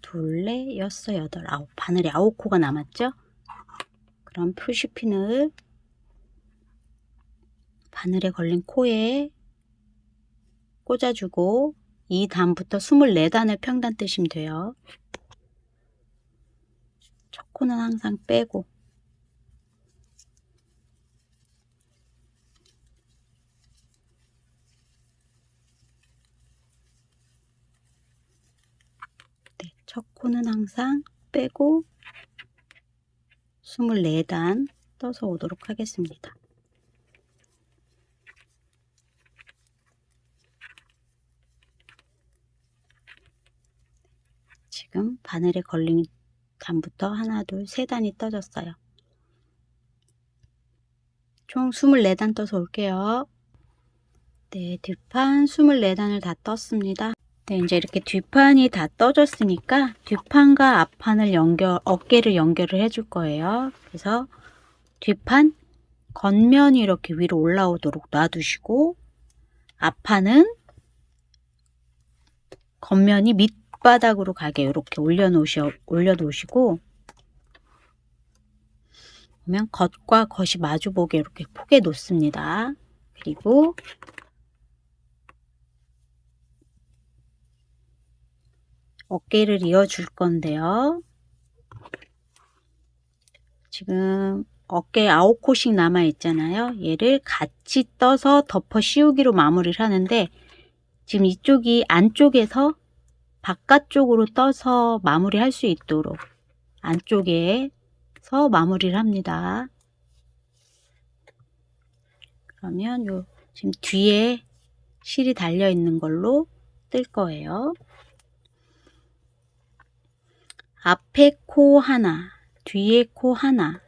둘, 넷, 여섯, 여덟, 아홉. 바늘에 9코가 남았죠? 그럼 표시핀을 바늘에 걸린 코에 꽂아주고 이 단부터 24단을 평단 뜨시면 돼요. 첫 코는 항상 빼고 네, 첫 코는 항상 빼고 24단 떠서 오도록 하겠습니다. 지금 바늘에 걸린 단부터 하나, 둘, 3단이 떠졌어요. 총 24단 떠서 올게요. 네, 뒷판 24단을 다 떴습니다. 네, 이제 이렇게 뒷판이 다 떠졌으니까 뒷판과 앞판을 어깨를 연결을 해줄 거예요. 그래서 뒷판 겉면이 이렇게 위로 올라오도록 놔두시고 앞판은 겉면이 밑바닥으로 가게 이렇게 올려놓으시고 그러면 겉과 겉이 마주보게 이렇게 포개 놓습니다. 그리고 어깨를 이어줄 건데요. 지금 어깨에 9코씩 남아 있잖아요. 얘를 같이 떠서 덮어 씌우기로 마무리를 하는데, 지금 이쪽이 안쪽에서 바깥쪽으로 떠서 마무리할 수 있도록 안쪽에서 마무리를 합니다. 그러면 요 지금 뒤에 실이 달려 있는 걸로 뜰 거예요. 앞에 코 하나, 뒤에 코 하나,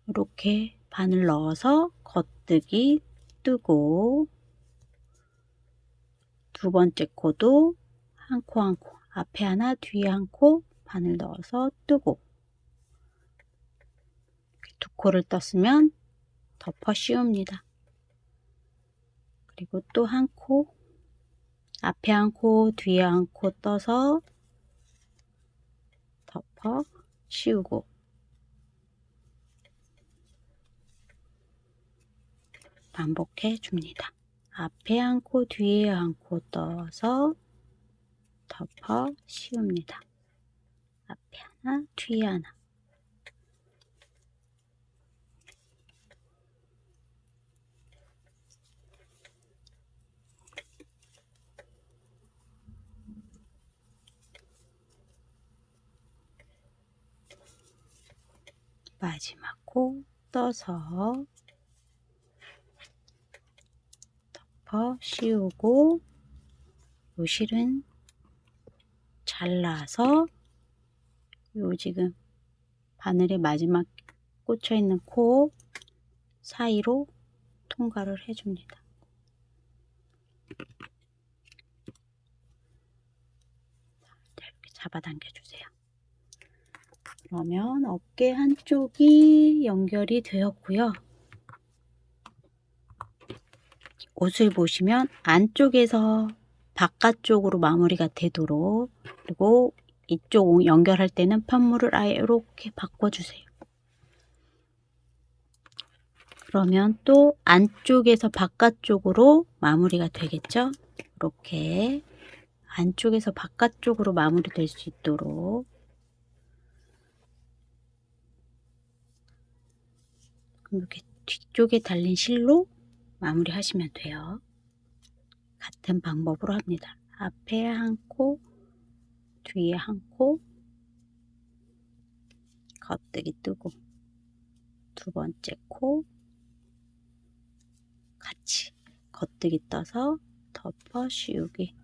이렇게 바늘 넣어서 겉뜨기 뜨고, 두 번째 코도 한 코 한 코, 앞에 하나, 뒤에 한 코 바늘 넣어서 뜨고, 두 코를 떴으면 덮어 씌웁니다. 그리고 또 한 코, 앞에 한 코, 뒤에 한 코 떠서 덮어 씌우고, 반복해 줍니다. 앞에 한 코, 뒤에 한 코 떠서 덮어 씌웁니다. 앞에 하나, 뒤에 하나. 마지막 코 떠서 덮어 씌우고, 요 실은 잘라서 요 지금 바늘의 마지막 꽂혀 있는 코 사이로 통과를 해줍니다. 이렇게 잡아당겨 주세요. 그러면 어깨 한쪽이 연결이 되었고요. 옷을 보시면 안쪽에서 바깥쪽으로 마무리가 되도록, 그리고 이쪽 연결할 때는 편물을 아예 이렇게 바꿔주세요. 그러면 또 안쪽에서 바깥쪽으로 마무리가 되겠죠? 이렇게 안쪽에서 바깥쪽으로 마무리될 수 있도록. 그럼 이렇게 뒤쪽에 달린 실로 마무리 하시면 돼요. 같은 방법으로 합니다. 앞에 한 코, 뒤에 한 코, 겉뜨기 뜨고, 두 번째 코 같이 겉뜨기 떠서 덮어 씌우기.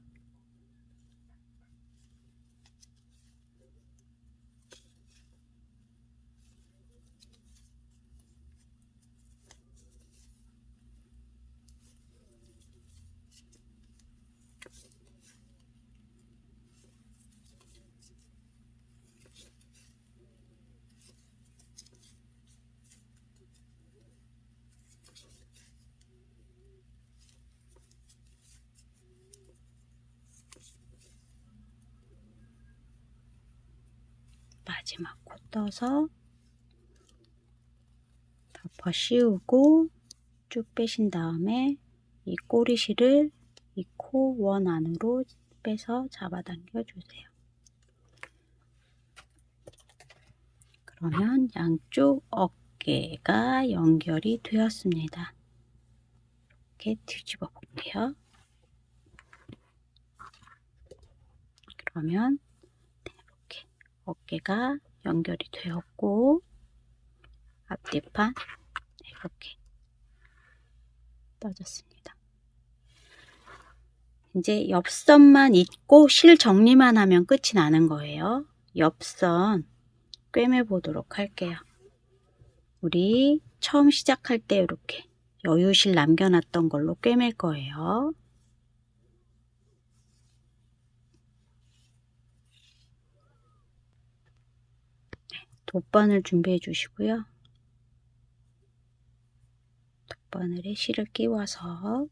마지막 코 떠서 덮어 씌우고 쭉 빼신 다음에 이 꼬리실을 이 코 원 안으로 빼서 잡아당겨 주세요. 그러면 양쪽 어깨가 연결이 되었습니다. 이렇게 뒤집어 볼게요. 그러면 이렇게 어깨가 연결이 되었고, 앞뒤판 이렇게 떠졌습니다. 이제 옆선만 입고 실 정리만 하면 끝이 나는 거예요. 옆선 꿰매 보도록 할게요. 우리 처음 시작할 때 이렇게 여유실 남겨놨던 걸로 꿰맬 거예요. 돗바늘 준비해 주시고요. 돗바늘에 실을 끼워서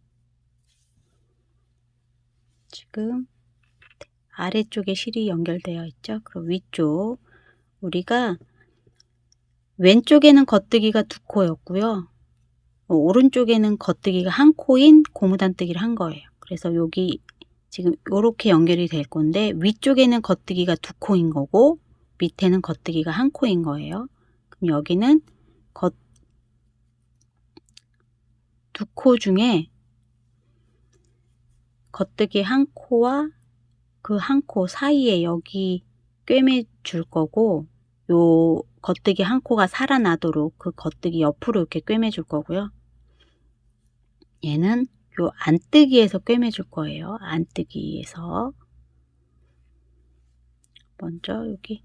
지금 아래쪽에 실이 연결되어 있죠. 그리고 위쪽 우리가 왼쪽에는 겉뜨기가 2코였고요. 오른쪽에는 겉뜨기가 1코인 고무단뜨기를 한 거예요. 그래서 여기 지금 요렇게 연결이 될 건데 위쪽에는 겉뜨기가 2코인 거고 밑에는 겉뜨기가 1코인 거예요. 그럼 여기는 2코 중에 겉뜨기 1코와 그 1코 사이에 여기 꿰매 줄 거고, 요 겉뜨기 1코가 살아나도록 그 겉뜨기 옆으로 이렇게 꿰매 줄 거고요. 얘는 요 안뜨기에서 꿰매 줄 거예요. 안뜨기에서 먼저 여기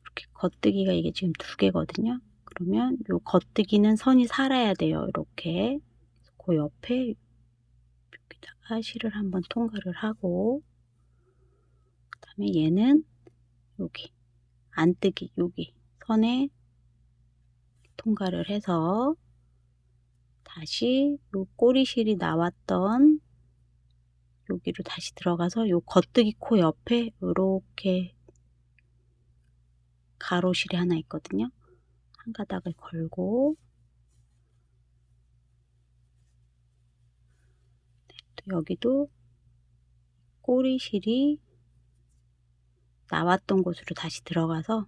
이렇게 겉뜨기가 이게 지금 2개거든요. 그러면 요 겉뜨기는 선이 살아야 돼요. 이렇게 그 옆에 여기다가 실을 한번 통과를 하고, 그 다음에 얘는 여기 안뜨기 여기 선에 통과를 해서 다시 요 꼬리실이 나왔던 여기로 다시 들어가서 요 겉뜨기 코 옆에 이렇게 가로실이 하나 있거든요. 한 가닥을 걸고, 또 여기도 꼬리실이 나왔던 곳으로 다시 들어가서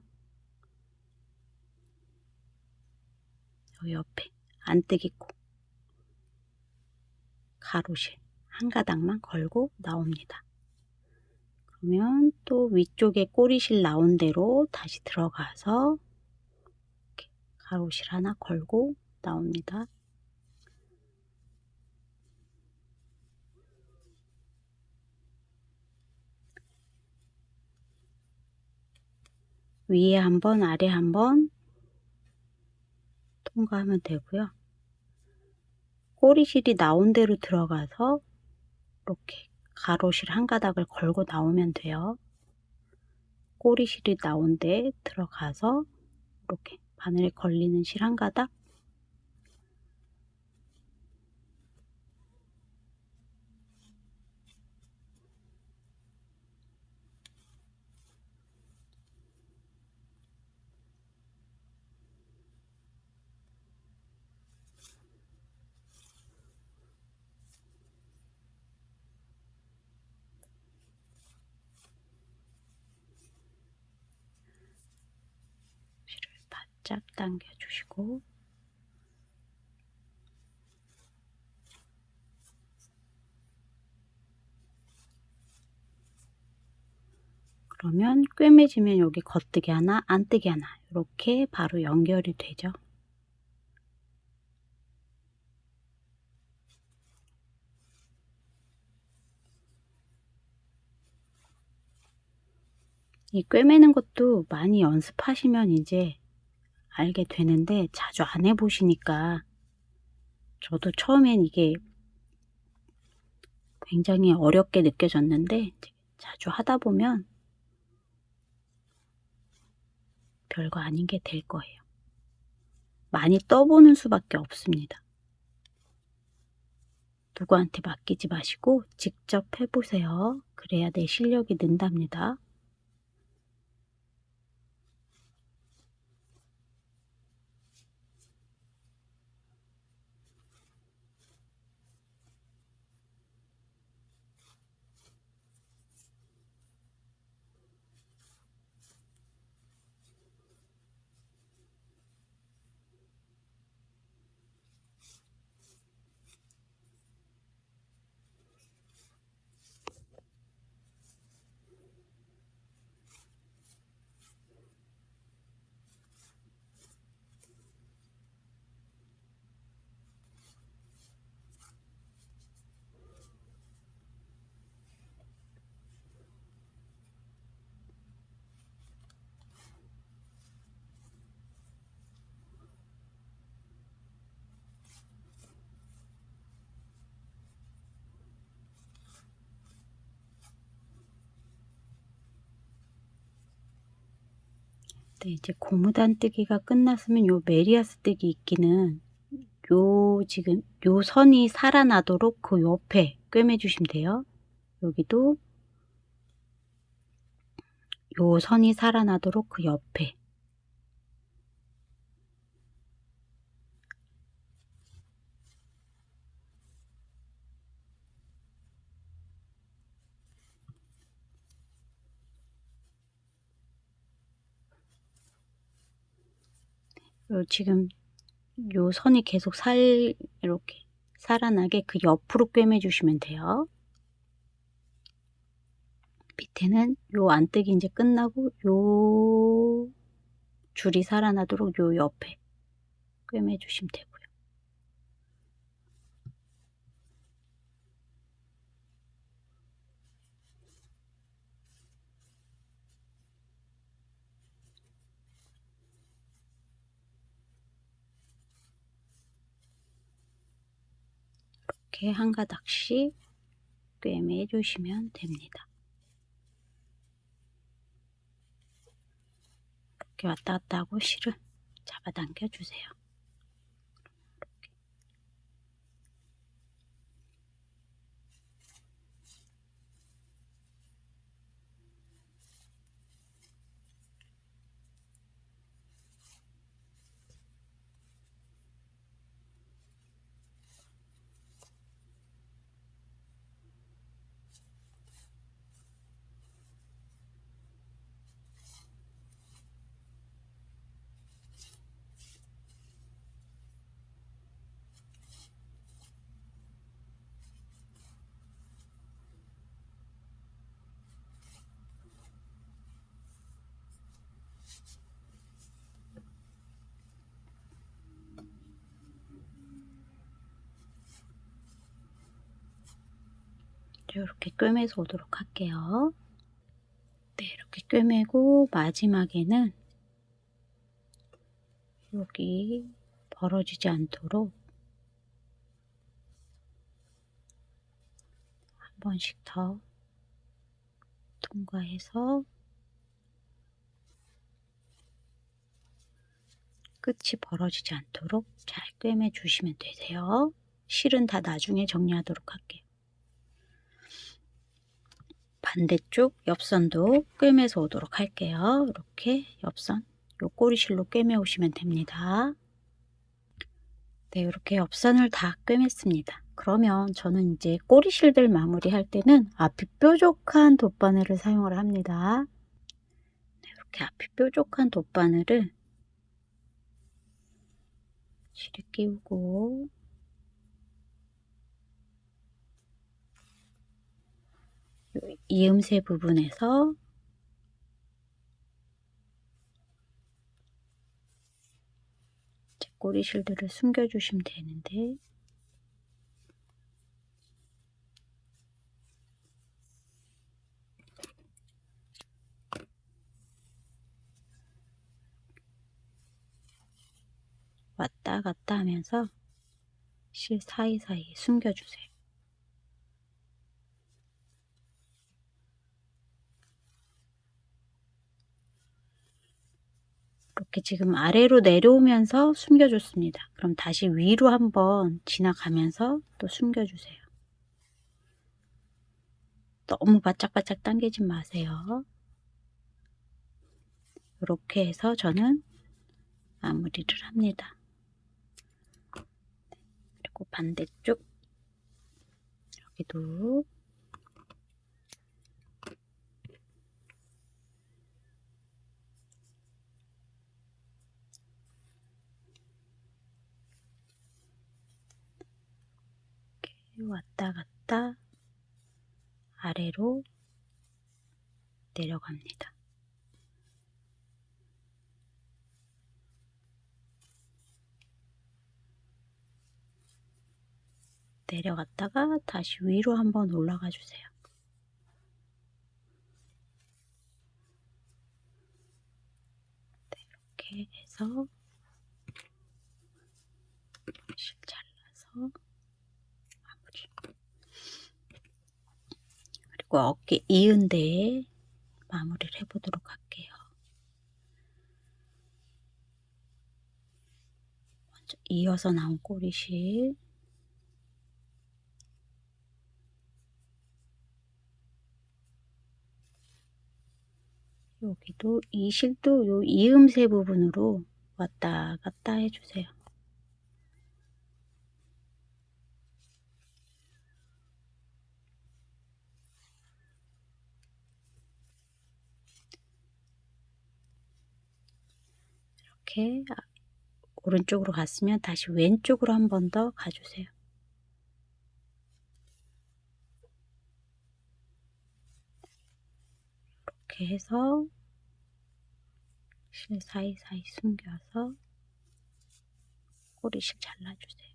요 옆에 안뜨기 코 가로실 한 가닥만 걸고 나옵니다. 그러면 또 위쪽에 꼬리실 나온 대로 다시 들어가서 이렇게 가로실 하나 걸고 나옵니다. 위에 한번 아래 한번 통과하면 되고요. 꼬리실이 나온 대로 들어가서 이렇게 가로실 한 가닥을 걸고 나오면 돼요. 꼬리실이 나온 데 들어가서 이렇게 바늘에 걸리는 실 한 가닥, 실을 바짝 당겨 주시고, 그러면 꿰매지면 여기 겉뜨기 하나, 안뜨기 하나 이렇게 바로 연결이 되죠. 이 꿰매는 것도 많이 연습하시면 이제 알게 되는데 자주 안 해보시니까, 저도 처음엔 이게 굉장히 어렵게 느껴졌는데 자주 하다 보면 별거 아닌 게 될 거예요. 많이 떠보는 수밖에 없습니다. 누구한테 맡기지 마시고 직접 해보세요. 그래야 내 실력이 는답니다. 네, 이제 고무단뜨기가 끝났으면 요 메리아스 뜨기 있기는 요 지금 요 선이 살아나도록 그 옆에 꿰매 주시면 돼요. 여기도 요 선이 살아나도록 그 옆에 지금 요 선이 계속 이렇게 살아나게 그 옆으로 꿰매주시면 돼요. 밑에는 요 안뜨기 이제 끝나고 요 줄이 살아나도록 요 옆에 꿰매주시면 되고요. 이렇게 한 가닥씩 꿰매주시면 됩니다. 이렇게 왔다 갔다 하고 실을 잡아당겨 주세요. 이렇게 꿰매서 오도록 할게요. 네, 이렇게 꿰매고 마지막에는 여기 벌어지지 않도록 한 번씩 더 통과해서 끝이 벌어지지 않도록 잘 꿰매 주시면 되세요. 실은 다 나중에 정리하도록 할게요. 반대쪽 옆선도 꿰매서 오도록 할게요. 이렇게 옆선 요 꼬리실로 꿰매 오시면 됩니다. 네, 이렇게 옆선을 다 꿰맸습니다. 그러면 저는 이제 꼬리실들 마무리할 때는 앞이 뾰족한 돗바늘을 사용을 합니다. 네, 이렇게 앞이 뾰족한 돗바늘을 실에 끼우고 이음새 부분에서 꼬리실들을 숨겨주시면 되는데 왔다 갔다 하면서 실 사이사이에 숨겨주세요. 이렇게 지금 아래로 내려오면서 숨겨줬습니다. 그럼 다시 위로 한번 지나가면서 또 숨겨주세요. 너무 바짝바짝 당기지 마세요. 이렇게 해서 저는 마무리를 합니다. 그리고 반대쪽 여기도 이렇게 왔다 갔다 아래로 내려갑니다. 내려갔다가 다시 위로 한번 올라가 주세요. 네, 이렇게 해서 실 잘라서 마무리. 그리고 어깨 이은 데에 마무리를 해보도록 할게요. 먼저 이어서 나온 꼬리실 여기도 이 실도 요 이음새 부분으로 왔다 갔다 해주세요. 이렇게 오른쪽으로 갔으면 다시 왼쪽으로 한 번 더 가주세요. 이렇게 해서 실 사이사이 숨겨서 꼬리실 잘라주세요.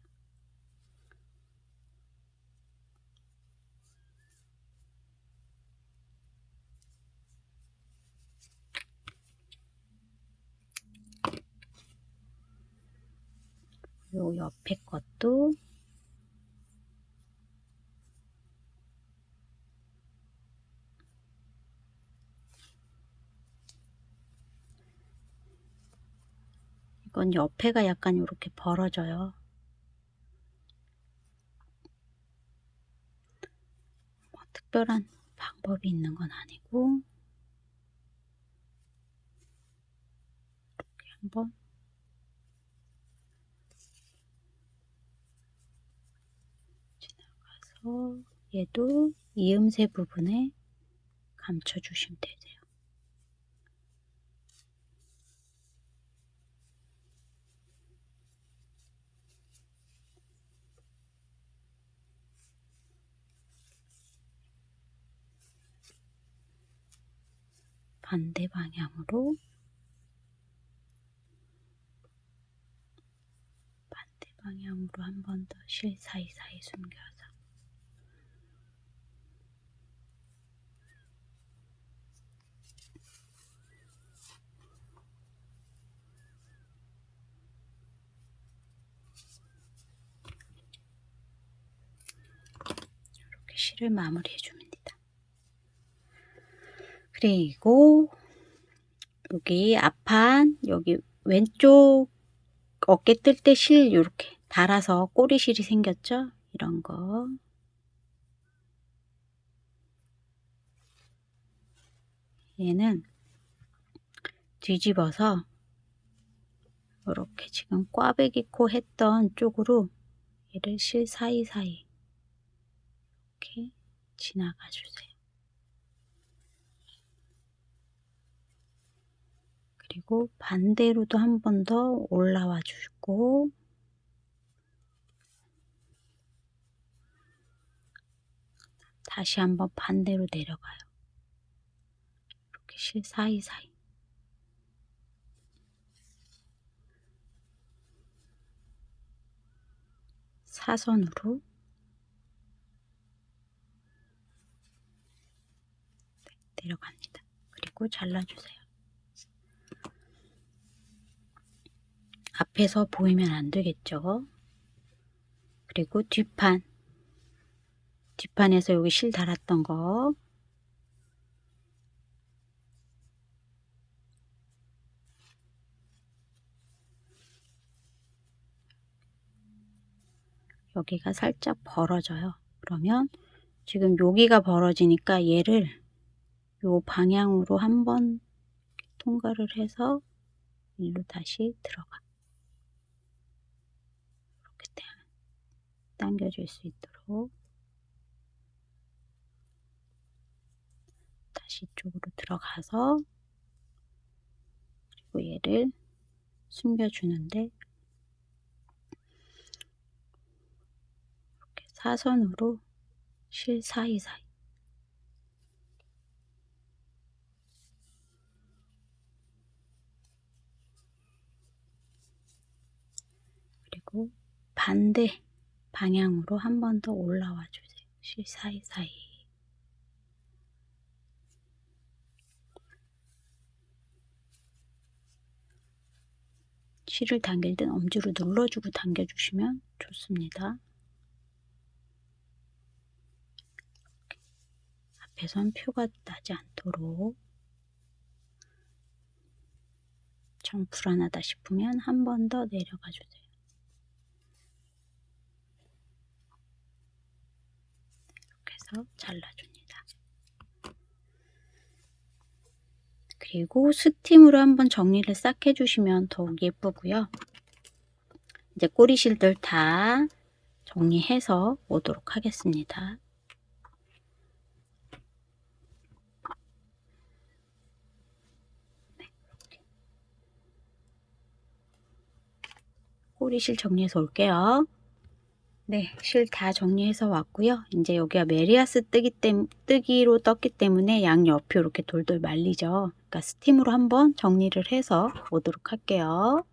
요 옆에 것도 이건 옆에가 약간 이렇게 벌어져요. 뭐 특별한 방법이 있는 건 아니고 이렇게 한번 지나가서 얘도 이음새 부분에 감춰주시면 되세요. 반대 방향으로 한 번 더 실 사이사이 숨겨서 이렇게 실을 마무리해 줍니다. 그리고 여기 앞판 여기 왼쪽 어깨 뜰 때 실 이렇게 달아서 꼬리실이 생겼죠? 이런 거 얘는 뒤집어서 이렇게 지금 꽈배기 코 했던 쪽으로 얘를 실 사이사이 이렇게 지나가 주세요. 그리고 반대로도 한 번 더 올라와 주고 다시 한번 반대로 내려가요. 이렇게 실 사이사이 사선으로 내려갑니다. 그리고 잘라주세요. 앞에서 보이면 안 되겠죠? 그리고 뒷판에서 여기 실 달았던 거 여기가 살짝 벌어져요. 그러면 지금 여기가 벌어지니까 얘를 요 방향으로 한번 통과를 해서 일로 다시 들어가. 이렇게 당겨줄 수 있도록 다시 이쪽으로 들어가서 그리고 얘를 숨겨주는데 이렇게 사선으로 실 사이사이 그리고 반대 방향으로 한 번 더 올라와 주세요. 실 사이사이 실을 당길 땐 엄지로 눌러주고 당겨주시면 좋습니다. 앞에선 표가 나지 않도록 좀 불안하다 싶으면 한 번 더 내려가 주세요. 이렇게 해서 잘라줍니다. 그리고 스팀으로 한번 정리를 싹 해주시면 더욱 예쁘고요. 이제 꼬리실들 다 정리해서 오도록 하겠습니다. 꼬리실 정리해서 올게요. 네, 실 다 정리해서 왔고요. 이제 여기가 메리아스 뜨기로 떴기 때문에 양옆이 이렇게 돌돌 말리죠. 그러니까 스팀으로 한번 정리를 해서 오도록 할게요.